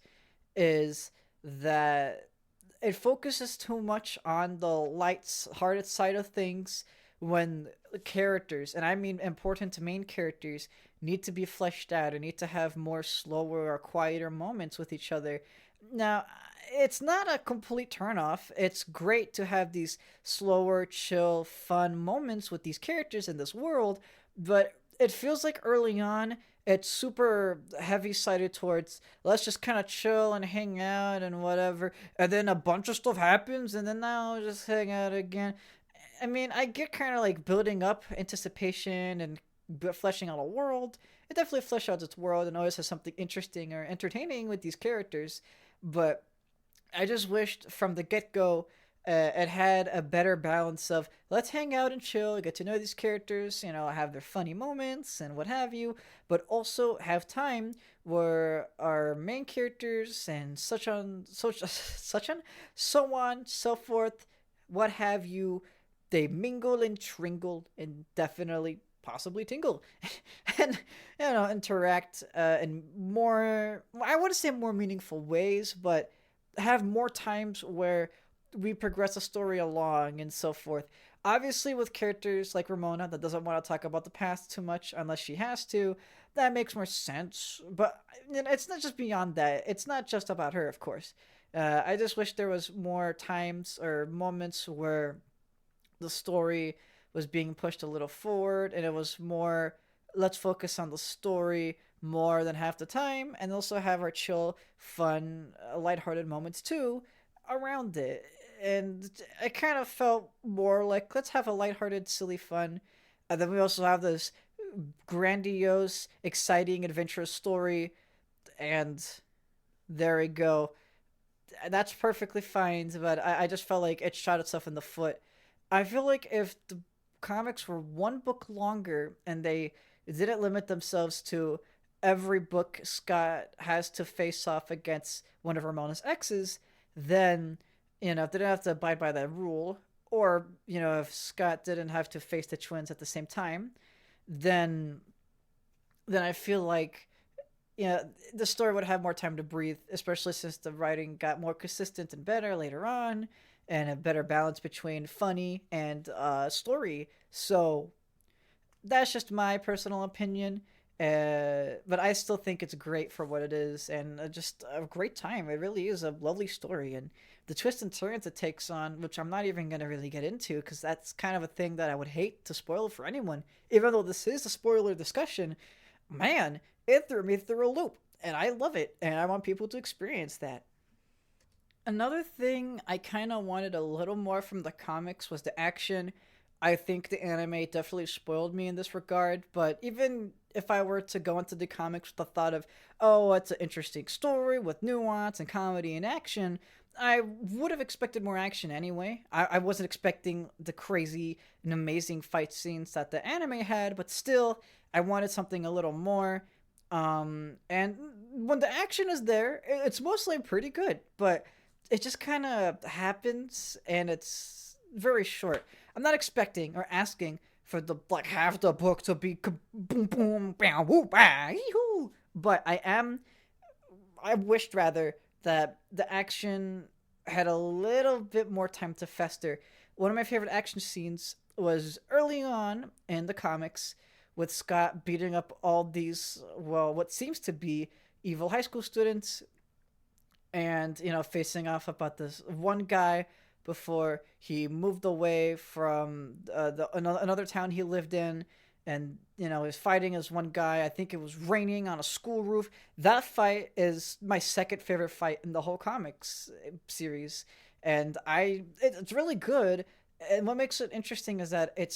is that it focuses too much on the light-hearted side of things when the characters, and I mean important main characters, need to be fleshed out and need to have more slower or quieter moments with each other. Now, it's not a complete turnoff. It's great to have these slower, chill, fun moments with these characters in this world, but it feels like early on it's super heavy sided towards let's just kind of chill and hang out and whatever, and then a bunch of stuff happens and then now just hang out again. I mean, I get kind of like building up anticipation and fleshing out a world. It definitely fleshes out its world and always has something interesting or entertaining with these characters, but I just wished from the get go it had a better balance of let's hang out and chill, get to know these characters, have their funny moments and what have you, but also have time where our main characters and so on, so forth, what have you, they mingle and tringle and definitely possibly tingle and interact in more, I wouldn't say more meaningful ways, but have more times where we progress a story along and so forth. Obviously, with characters like Ramona that doesn't want to talk about the past too much unless she has to, that makes more sense. But it's not just beyond that. It's not just about her, of course. I just wish there was more times or moments where the story was being pushed a little forward and it was more let's focus on the story more than half the time and also have our chill fun lighthearted moments too around it. And it kind of felt more like let's have a lighthearted silly fun, and then we also have this grandiose exciting adventurous story, and there we go. That's perfectly fine, but I just felt like it shot itself in the foot. I feel like if the comics were one book longer and they didn't limit themselves to every book Scott has to face off against one of Ramona's exes, then, if they didn't have to abide by that rule, or, if Scott didn't have to face the twins at the same time, then I feel like the story would have more time to breathe, especially since the writing got more consistent and better later on, and a better balance between funny and story. So that's just my personal opinion. But I still think it's great for what it is, and just a great time. It really is a lovely story, and the twists and turns it takes on, which I'm not even gonna really get into, because that's kind of a thing that I would hate to spoil for anyone. Even though this is a spoiler discussion, man, it threw me through a loop, and I love it, and I want people to experience that. Another thing I kind of wanted a little more from the comics was the action. I think the anime definitely spoiled me in this regard, but even if I were to go into the comics with the thought of, oh, it's an interesting story with nuance and comedy and action, I would have expected more action anyway. I wasn't expecting the crazy and amazing fight scenes that the anime had, but still, I wanted something a little more. And when the action is there, it's mostly pretty good, but it just kind of happens and it's very short. I'm not expecting or asking for the like half the book to be boom boom bam woo bah hoo, but I wished rather that the action had a little bit more time to fester. One of my favorite action scenes was early on in the comics with Scott beating up all these, well, what seems to be evil high school students, and facing off about this one guy before he moved away from another town he lived in, and he's fighting as one guy. I think it was raining on a school roof. That fight is my second favorite fight in the whole comics series, and it's really good. And what makes it interesting is that it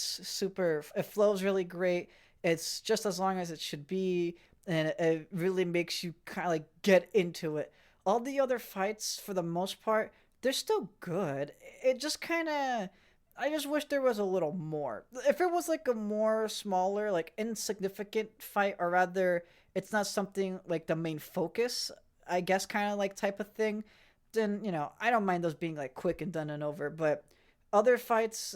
flows really great. It's just as long as it should be, and it really makes you kind of like get into it. All the other fights, for the most part, they're still good. It just kind of, I just wish there was a little more. If it was like a more smaller, like insignificant fight, or rather, it's not something like the main focus, I guess, kind of like type of thing, then, I don't mind those being like quick and done and over. But other fights,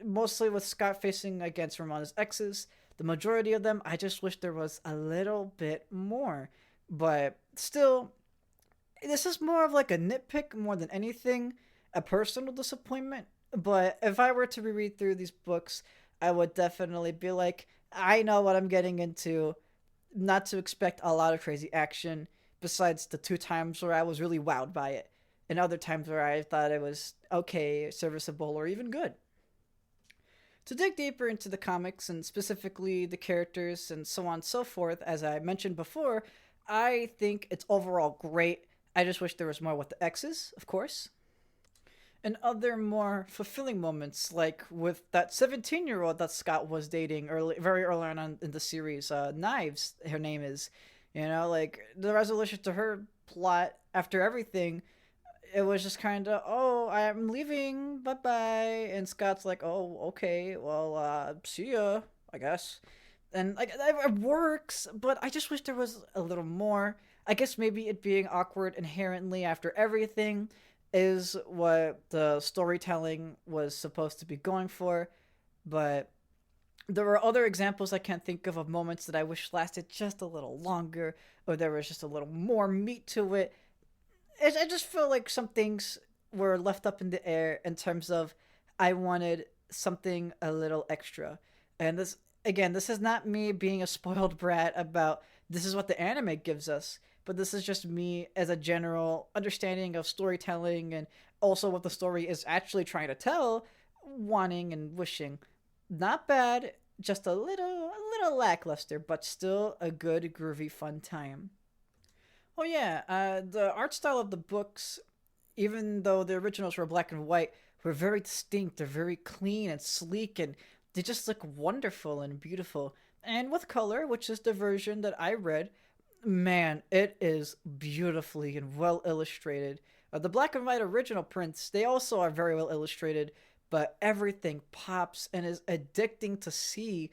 mostly with Scott facing against Ramona's exes, the majority of them, I just wish there was a little bit more. But still, this is more of like a nitpick more than anything, a personal disappointment. But if I were to reread through these books, I would definitely be like, I know what I'm getting into. Not to expect a lot of crazy action, besides the two times where I was really wowed by it, and other times where I thought it was okay, serviceable, or even good. To dig deeper into the comics and specifically the characters and so on and so forth, as I mentioned before, I think it's overall great. I just wish there was more with the X's, of course. And other more fulfilling moments, like with that 17-year-old that Scott was dating very early on in the series, Knives, her name is. Like the resolution to her plot after everything, it was just kind of, oh, I'm leaving, bye bye. And Scott's like, oh, okay, well, see ya, I guess. And like it works, but I just wish there was a little more. I guess maybe it being awkward inherently after everything is what the storytelling was supposed to be going for, but there were other examples I can't think of moments that I wish lasted just a little longer, or there was just a little more meat to it. I just feel like some things were left up in the air in terms of I wanted something a little extra. And this, again, this is not me being a spoiled brat about this is what the anime gives us, but this is just me as a general understanding of storytelling and also what the story is actually trying to tell, wanting and wishing. Not bad, just a little lackluster, but still a good groovy fun time. Oh yeah, the art style of the books, even though the originals were black and white, were very distinct. They're very clean and sleek, and they just look wonderful and beautiful. And with color, which is the version that I read, man, it is beautifully and well illustrated. The black and white original prints, they also are very well illustrated, but everything pops and is addicting to see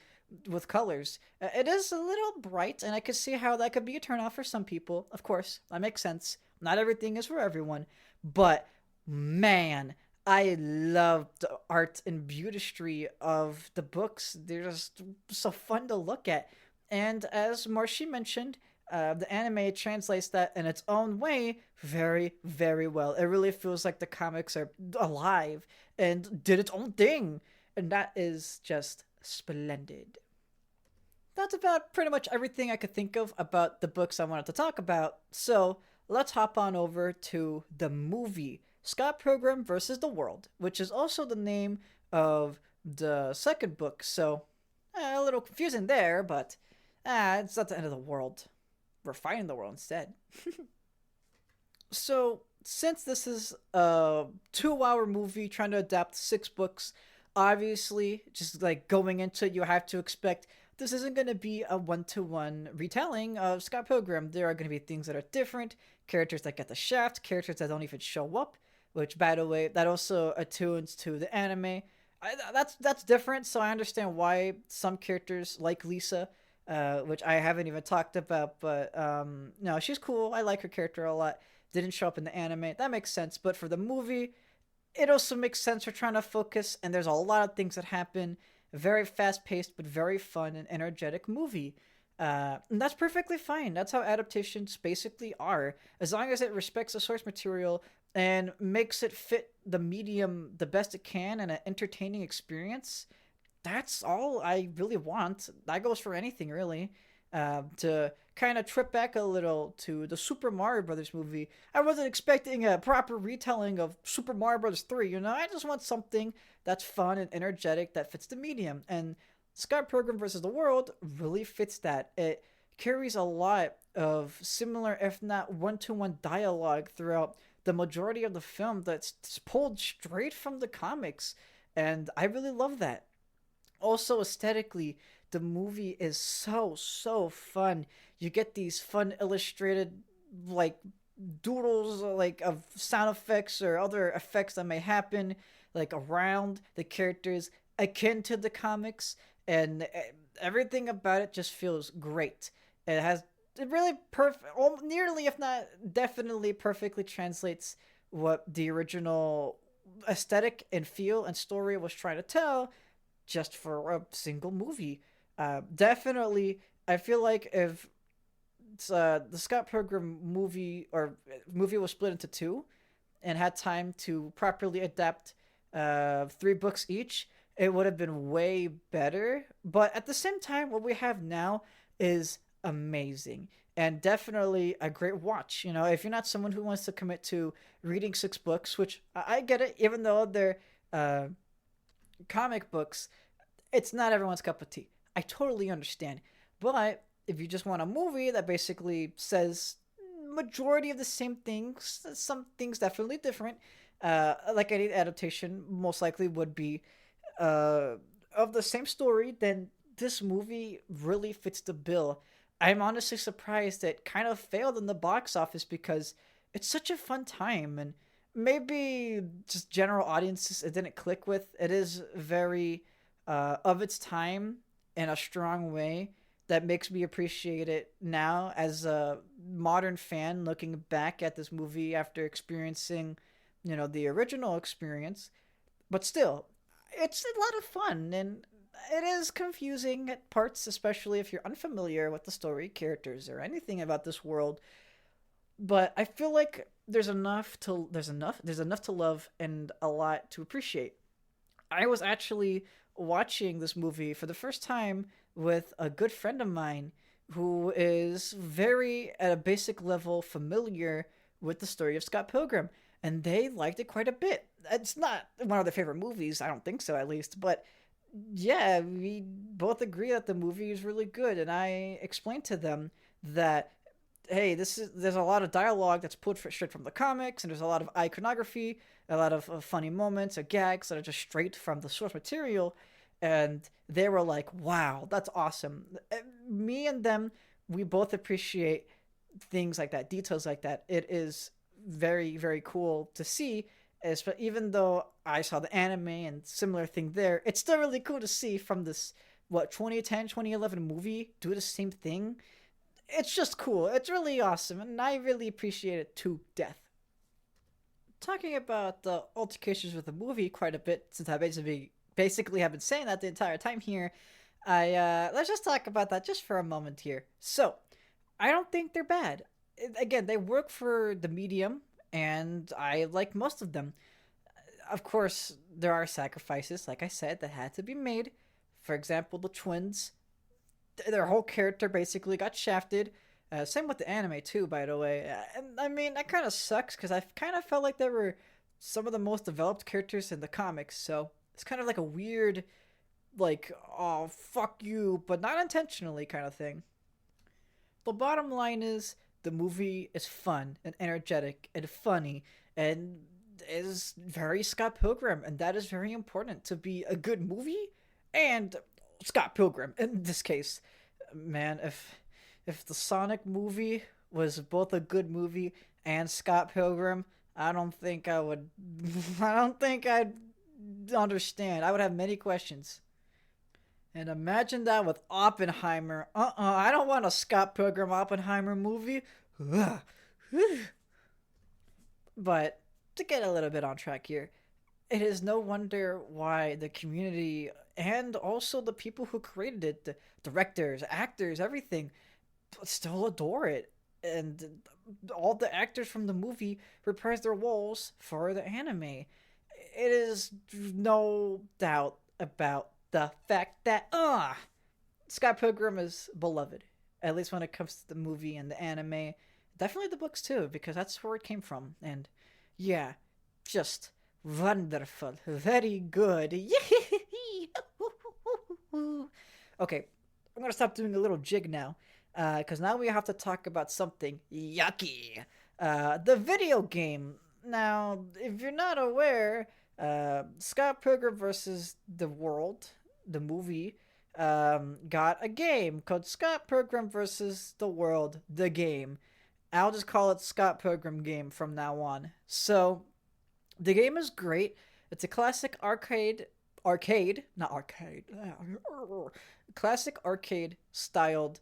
with colors. It is a little bright, and I could see how that could be a turnoff for some people. Of course, that makes sense. Not everything is for everyone, but man, I love the art and beauty of the books. They're just so fun to look at. And as Marcy mentioned, the anime translates that in its own way very, very well. It really feels like the comics are alive and did its own thing. And that is just splendid. That's about pretty much everything I could think of about the books I wanted to talk about. So let's hop on over to the movie Scott Pilgrim versus the World, which is also the name of the second book. So a little confusing there, but it's not the end of the world. We're fighting the world instead. So since this is a 2 hour movie trying to adapt 6 books, obviously, just like going into it, you have to expect this isn't going to be a one-to-one retelling of Scott Pilgrim. There are going to be things that are different, characters that get the shaft, characters that don't even show up, which, by the way, that also attunes to the anime. That's different, so I understand why some characters like Lisa, which I haven't even talked about, but no, she's cool. I like her character a lot. Didn't show up in the anime. That makes sense, but for the movie, it also makes sense for trying to focus, and there's a lot of things that happen. A very fast paced, but very fun and energetic movie. And that's perfectly fine. That's how adaptations basically are. As long as it respects the source material and makes it fit the medium the best it can and an entertaining experience, that's all I really want. That goes for anything, really. To kind of trip back a little to the Super Mario Brothers movie, I wasn't expecting a proper retelling of Super Mario Brothers 3. I just want something that's fun and energetic that fits the medium. And Scott Pilgrim versus the World really fits that. It carries a lot of similar, if not one-to-one dialogue throughout the majority of the film that's pulled straight from the comics. And I really love that. Also, aesthetically, the movie is so fun. You get these fun illustrated, like, doodles like of sound effects or other effects that may happen like around the characters akin to the comics, and everything about it just feels great. It has it really perfect, nearly if not definitely perfectly translates what the original aesthetic and feel and story was trying to tell just for a single movie. Definitely, I feel like if the Scott Pilgrim movie was split into two and had time to properly adapt three books each, it would have been way better. But at the same time, what we have now is amazing and definitely a great watch. You know, if you're not someone who wants to commit to reading six books, which I get it, even though they're uh, comic books, it's not everyone's cup of tea. I totally understand. But if you just want a movie that basically says majority of the same things, some things definitely different, like any adaptation most likely would be uh, of the same story, then this movie really fits the bill. I'm honestly surprised it kind of failed in the box office because it's such a fun time, and maybe just general audiences it didn't click with. It is very of its time in a strong way that makes me appreciate it now as a modern fan looking back at this movie after experiencing, the original experience. But still, it's a lot of fun, and it is confusing at parts, especially if you're unfamiliar with the story, characters, or anything about this world. But I feel like there's enough to love and a lot to appreciate. I was actually watching this movie for the first time with a good friend of mine who is very, at a basic level, familiar with the story of Scott Pilgrim, and they liked it quite a bit. It's not one of their favorite movies, I don't think so, at least, but yeah, we both agree that the movie is really good, and I explained to them that hey, there's a lot of dialogue that's pulled straight from the comics, and there's a lot of iconography, a lot of funny moments or gags that are just straight from the source material, and they were like, "Wow, that's awesome." Me and them, we both appreciate things like that, details like that. It is very very cool to see. Even though I saw the anime and similar thing there, it's still really cool to see from this what 2010 2011 movie do the same thing. It's just cool. It's really awesome, and I really appreciate it to death. Talking about the altercations with the movie quite a bit, since I basically have been saying that the entire time here. I Let's just talk about that just for a moment here. So, I don't think they're bad. Again, they work for the medium, and I like most of them. Of course, there are sacrifices, like I said, that had to be made. For example, the twins, their whole character basically got shafted. Same with the anime too, by the way. And I mean, that kind of sucks because I kind of felt like they were some of the most developed characters in the comics. So it's kind of like a weird, like, oh fuck you, but not intentionally kind of thing. The bottom line is the movie is fun and energetic and funny and is very Scott Pilgrim, and that is very important to be a good movie and Scott Pilgrim in this case. Man, if the Sonic movie was both a good movie and Scott Pilgrim, I don't think I would. I don't think I'd understand. I would have many questions. And imagine that with Oppenheimer. I don't want a Scott Pilgrim Oppenheimer movie. Ugh. But to get a little bit on track here, it is no wonder why the community and also the people who created it, the directors, actors, everything, still adore it. And all the actors from the movie reprise their roles for the anime. It is no doubt about the fact that Scott Pilgrim is beloved, at least when it comes to the movie and the anime. Definitely the books too, because that's where it came from. And yeah, just wonderful, very good. Okay, I'm gonna stop doing a little jig now, because now we have to talk about something yucky. The video game. Now, if you're not aware, Scott Pilgrim versus the World, the movie, got a game called Scott Pilgrim versus the World, the game. I'll just call it Scott Pilgrim game from now on. So the game is great. It's a classic not arcade, classic arcade styled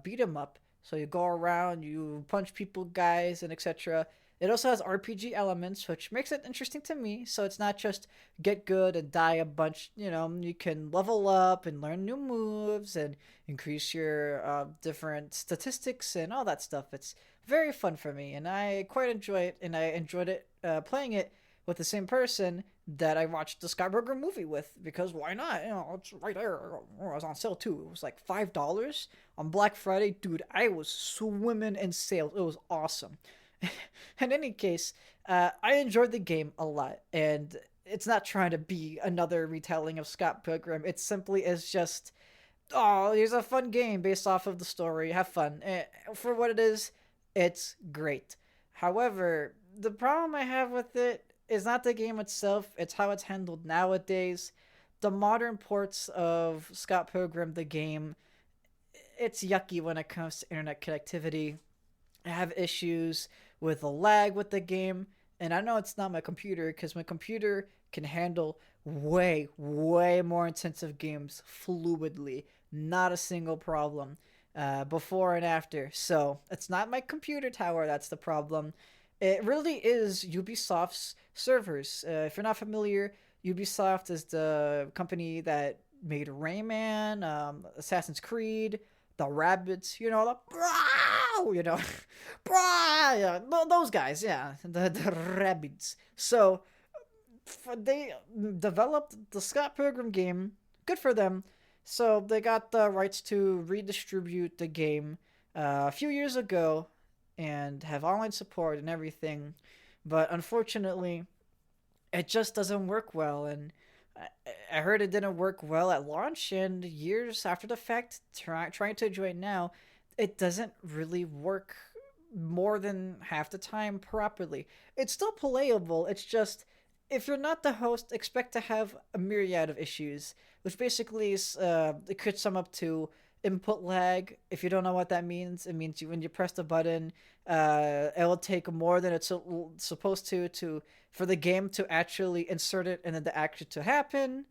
beat 'em up. So you go around, you punch people, guys, and etc. It also has RPG elements, which makes it interesting to me. So it's not just get good and die a bunch. You know, you can level up and learn new moves and increase your different statistics and all that stuff. It's very fun for me, and I quite enjoy it. And I enjoyed it playing it with the same person that I watched the Scott Pilgrim movie with, because why not? You know, it's right there. Oh, it was on sale too. It was like $5 on Black Friday. Dude, I was swimming in sales. It was awesome. In any case, I enjoyed the game a lot, and it's not trying to be another retelling of Scott Pilgrim. It simply is just, oh, here's a fun game based off of the story. Have fun. For what it is, it's great. However, the problem I have with it is not the game itself, it's how it's handled nowadays. The modern ports of Scott Pilgrim, the game, it's yucky when it comes to internet connectivity. I have issues with the lag with the game, and I know it's not my computer because my computer can handle way, way more intensive games fluidly. Not a single problem before and after. So it's not my computer tower that's the problem. It really is Ubisoft's servers. If you're not familiar, Ubisoft is the company that made Rayman, Assassin's Creed, the Rabbits, you know, you know, yeah, those guys, yeah, the Rabbits. So they developed the Scott Pilgrim game. Good for them. So they got the rights to redistribute the game a few years ago and have online support and everything. But unfortunately, it just doesn't work well. And I heard it didn't work well at launch, and years after the fact, trying to enjoy it now, it doesn't really work more than half the time properly. It's still playable. It's just if you're not the host, expect to have a myriad of issues, which basically is it could sum up to input lag. If you don't know what that means, it means when you press the button, it will take more than it's supposed to for the game to actually insert it and then the action to happen.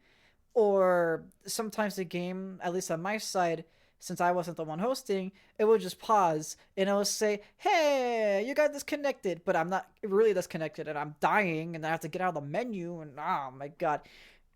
Or sometimes the game, at least on my side, since I wasn't the one hosting, it would just pause and it will say, "Hey, you got disconnected," but I'm not really disconnected and I'm dying and I have to get out of the menu and oh my god,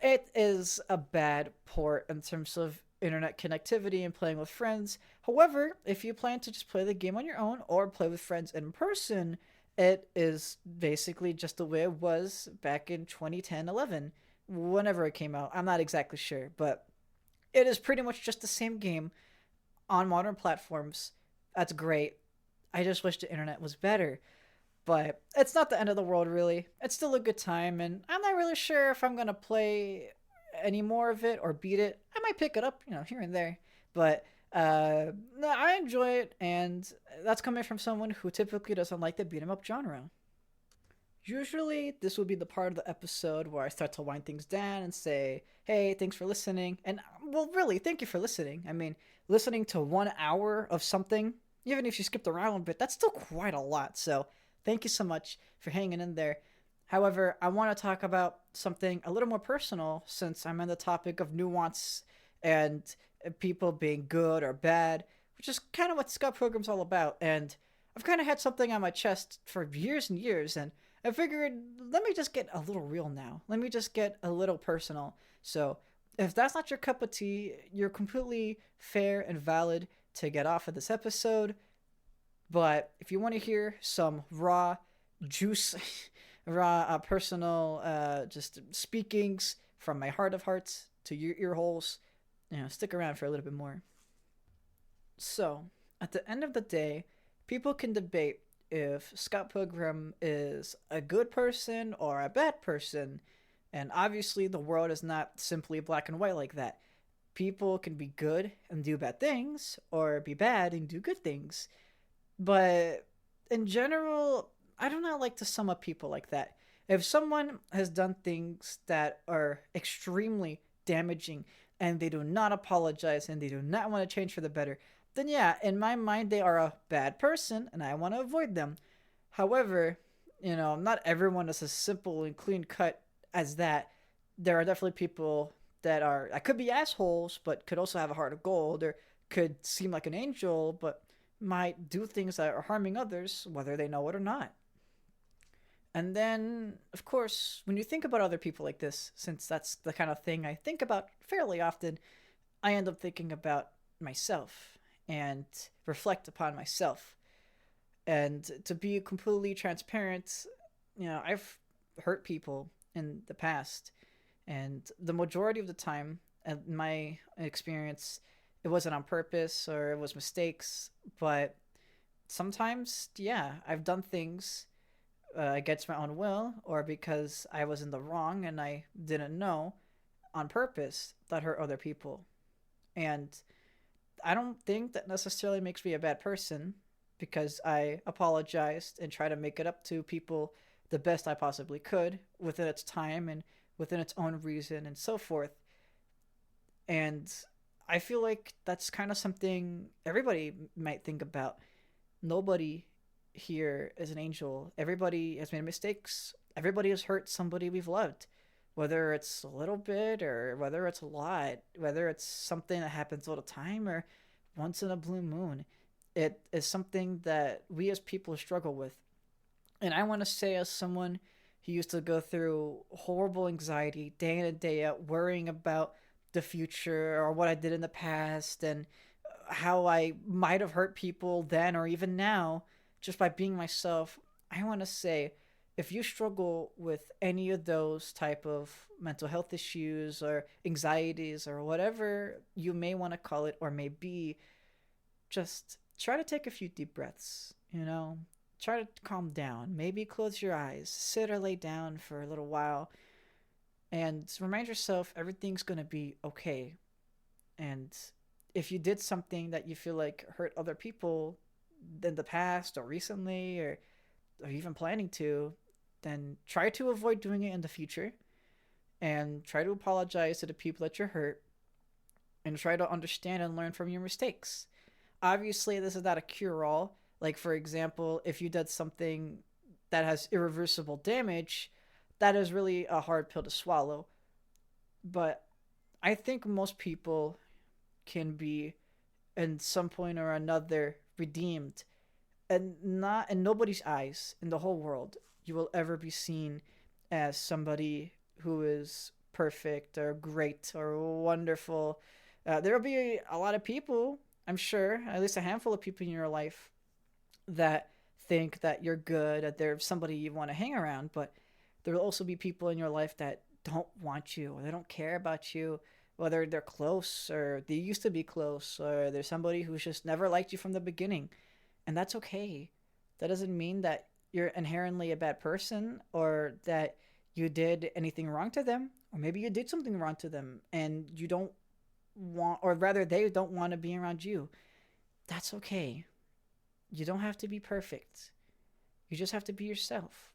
it is a bad port in terms of internet connectivity and playing with friends. However, if you plan to just play the game on your own or play with friends in person, it is basically just the way it was back in 2010, 11, whenever it came out. I'm not exactly sure, but it is pretty much just the same game on modern platforms. That's great. I just wish the internet was better. But it's not the end of the world, really. It's still a good time, and I'm not really sure if I'm gonna play any more of it or beat it. I might pick it up, you know, here and there. But no, I enjoy it, and that's coming from someone who typically doesn't like the beat 'em up genre. Usually, this will be the part of the episode where I start to wind things down and say, hey, thanks for listening. And, well, really, thank you for listening. I mean, listening to 1 hour of something, even if you skipped around a bit, that's still quite a lot. So, thank you so much for hanging in there. However, I want to talk about something a little more personal since I'm on the topic of nuance and people being good or bad, which is kind of what Scott Pilgrim's all about. And I've kind of had something on my chest for years and years, and I figured, let me just get a little real now. Let me just get a little personal. So, if that's not your cup of tea, you're completely fair and valid to get off of this episode. But if you want to hear some raw juice, raw personal just speakings from my heart of hearts to your ear holes, you know, stick around for a little bit more. So, at the end of the day, people can debate if Scott Pilgrim is a good person or a bad person, and obviously the world is not simply black and white like that. People can be good and do bad things, or be bad and do good things. But in general, I do not like to sum up people like that. If someone has done things that are extremely damaging and they do not apologize and they do not want to change for the better, then yeah, in my mind, they are a bad person and I want to avoid them. However, not everyone is as simple and clean cut as that. There are definitely people that could be assholes, but could also have a heart of gold, or could seem like an angel, but might do things that are harming others, whether they know it or not. And then, of course, when you think about other people like this, since that's the kind of thing I think about fairly often, I end up thinking about myself and reflect upon myself. And to be completely transparent, I've hurt people in the past, and the majority of the time, in my experience, it wasn't on purpose or it was mistakes. But sometimes, yeah, I've done things against my own will or because I was in the wrong and I didn't know on purpose that hurt other people. And I don't think that necessarily makes me a bad person because I apologized and tried to make it up to people the best I possibly could within its time and within its own reason and so forth. And I feel like that's kind of something everybody might think about. Nobody here is an angel. Everybody has made mistakes. Everybody has hurt somebody we've loved. Whether it's a little bit or whether it's a lot, whether it's something that happens all the time or once in a blue moon, it is something that we as people struggle with. And I want to say, as someone who used to go through horrible anxiety day in and day out, worrying about the future or what I did in the past and how I might have hurt people then or even now just by being myself, I want to say if you struggle with any of those type of mental health issues or anxieties or whatever you may want to call it or may be, just try to take a few deep breaths. Try to calm down. Maybe close your eyes, sit or lay down for a little while, and remind yourself everything's going to be okay. And if you did something that you feel like hurt other people in the past or recently or even planning to, then try to avoid doing it in the future and try to apologize to the people that you're hurt and try to understand and learn from your mistakes. Obviously, this is not a cure all. Like, for example, if you did something that has irreversible damage, that is really a hard pill to swallow. But I think most people can be, in some point or another, redeemed. And not in nobody's eyes in the whole world you will ever be seen as somebody who is perfect or great or wonderful. There will be a lot of people, I'm sure, at least a handful of people in your life that think that you're good, that they're somebody you want to hang around, but there will also be people in your life that don't want you or they don't care about you, whether they're close or they used to be close or there's somebody who's just never liked you from the beginning. And that's okay. That doesn't mean that you're inherently a bad person or that you did anything wrong to them, or maybe you did something wrong to them and you don't want, or rather, they don't want to be around you. That's okay. You don't have to be perfect. You just have to be yourself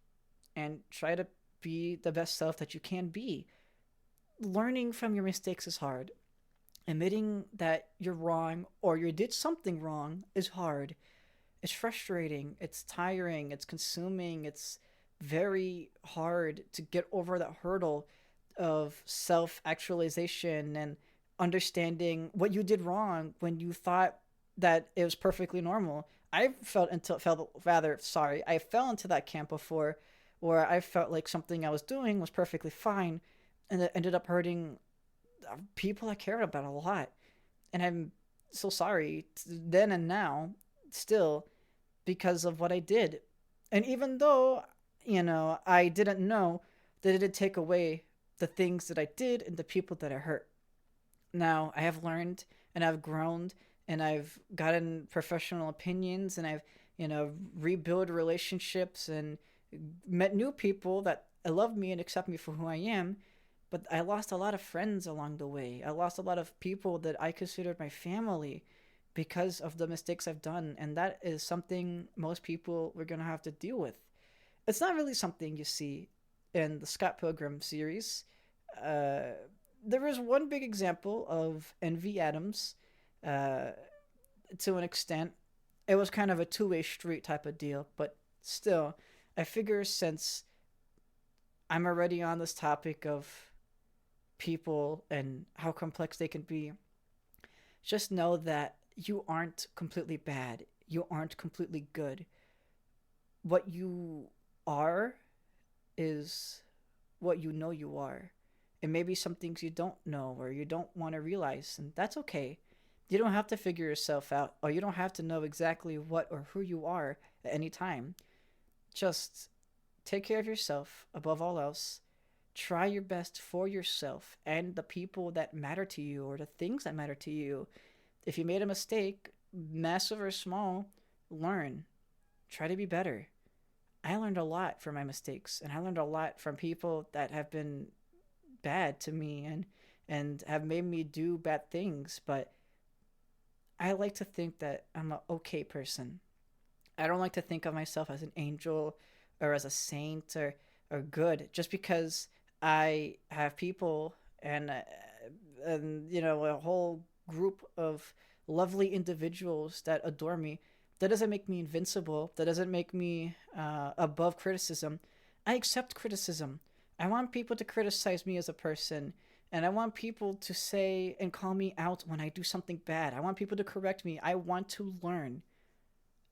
and try to be the best self that you can be. Learning from your mistakes is hard. Admitting that you're wrong or you did something wrong is hard. It's frustrating, it's tiring, it's consuming, it's very hard to get over that hurdle of self actualization and understanding what you did wrong when you thought that it was perfectly normal. I fell into that camp before where I felt like something I was doing was perfectly fine and it ended up hurting people I cared about a lot. And I'm so sorry then and now still because of what I did. And even though, I didn't know, that it did take away the things that I did and the people that I hurt. Now I have learned and I've grown and I've gotten professional opinions and I've, rebuilt relationships and met new people that love me and accept me for who I am. But I lost a lot of friends along the way. I lost a lot of people that I considered my family because of the mistakes I've done. And that is something most people were going to have to deal with. It's not really something you see in the Scott Pilgrim series. Uh, there is one big example of Envy Adams. Uh, to an extent. It was kind of a two-way street type of deal, but still, I figure since I'm already on this topic of people and how complex they can be, just know that you aren't completely bad. You aren't completely good. What you are is what you know you are. And maybe some things you don't know or you don't want to realize, and that's okay. You don't have to figure yourself out, or you don't have to know exactly what or who you are at any time. Just take care of yourself above all else. Try your best for yourself and the people that matter to you or the things that matter to you. If you made a mistake, massive or small, learn. Try to be better. I learned a lot from my mistakes, and I learned a lot from people that have been bad to me and have made me do bad things, but I like to think that I'm an okay person. I don't like to think of myself as an angel or as a saint or good just because I have people and a whole group of lovely individuals that adore me. That doesn't make me invincible. That doesn't make me above criticism. I accept criticism. I want people to criticize me as a person, and I want people to say and call me out when I do something bad. I want people to correct me. I want to learn.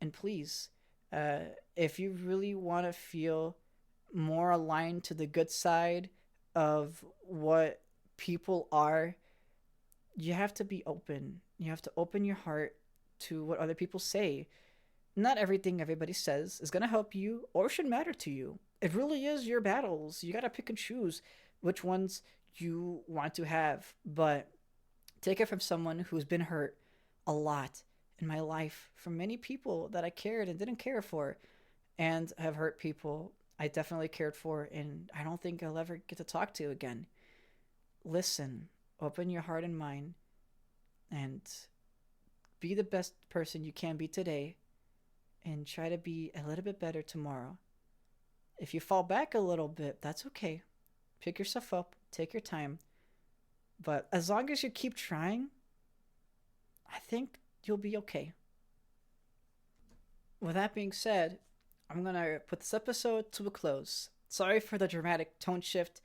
And please, uh, if you really want to feel more aligned to the good side of what people are, you have to be open. You have to open your heart to what other people say. Not everything everybody says is going to help you or should matter to you. It really is your battles. You got to pick and choose which ones you want to have. But take it from someone who's been hurt a lot in my life from many people that I cared and didn't care for, and have hurt people I definitely cared for, and I don't think I'll ever get to talk to again. Listen, open your heart and mind, and be the best person you can be today, and try to be a little bit better tomorrow. If you fall back a little bit, that's okay. Pick yourself up, take your time, but as long as you keep trying, I think you'll be okay. With that being said, I'm gonna put this episode to a close. Sorry for the dramatic tone shift.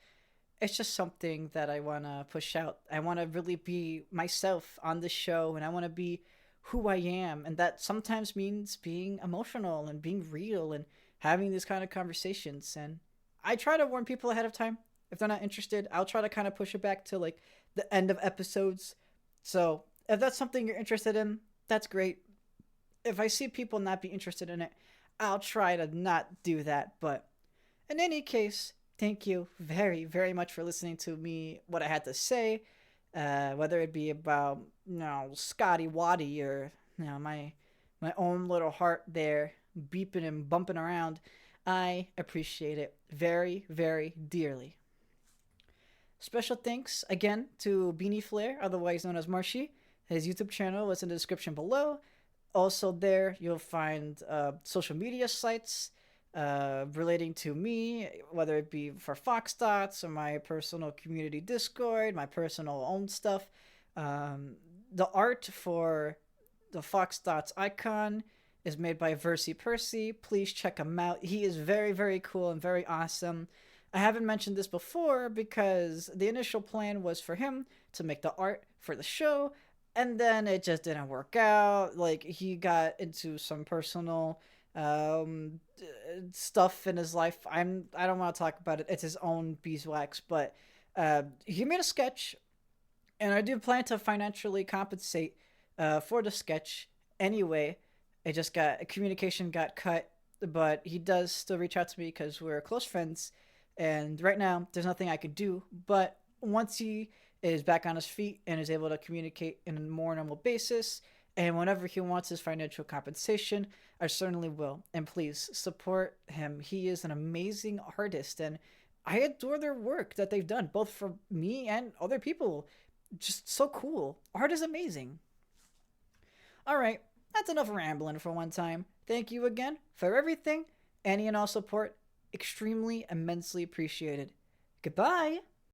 It's just something that I wanna push out. I wanna really be myself on this show, and I wanna be who I am. And that sometimes means being emotional and being real and having these kind of conversations. And I try to warn people ahead of time. If they're not interested, I'll try to kind of push it back to like the end of episodes. So if that's something you're interested in, that's great. If I see people not be interested in it, I'll try to not do that. But in any case, thank you very, very much for listening to me, what I had to say, whether it be about, Scotty Waddy or, my own little heart there beeping and bumping around. I appreciate it very, very dearly. Special thanks again to Beanie Flair, otherwise known as Marshy. His YouTube channel is in the description below. Also, there you'll find social media sites relating to me, whether it be for Fox Dots or my personal community Discord, my personal own stuff. The art for the Fox Dots icon is made by Versi Percy. Please check him out. He is very, very cool and very awesome. I haven't mentioned this before because the initial plan was for him to make the art for the show, and then it just didn't work out. Like, he got into some personal stuff in his life. I don't want to talk about it. It's his own beeswax, but he made a sketch, and I do plan to financially compensate for the sketch anyway. It just got communication got cut, but he does still reach out to me because we're close friends. And right now, there's nothing I could do. But once he is back on his feet and is able to communicate in a more normal basis, and whenever he wants his financial compensation, I certainly will. And please support him. He is an amazing artist, and I adore their work that they've done, both for me and other people. Just so cool. Art is amazing. All right, that's enough rambling for one time. Thank you again for everything. Any and all support, extremely, immensely appreciated. Goodbye.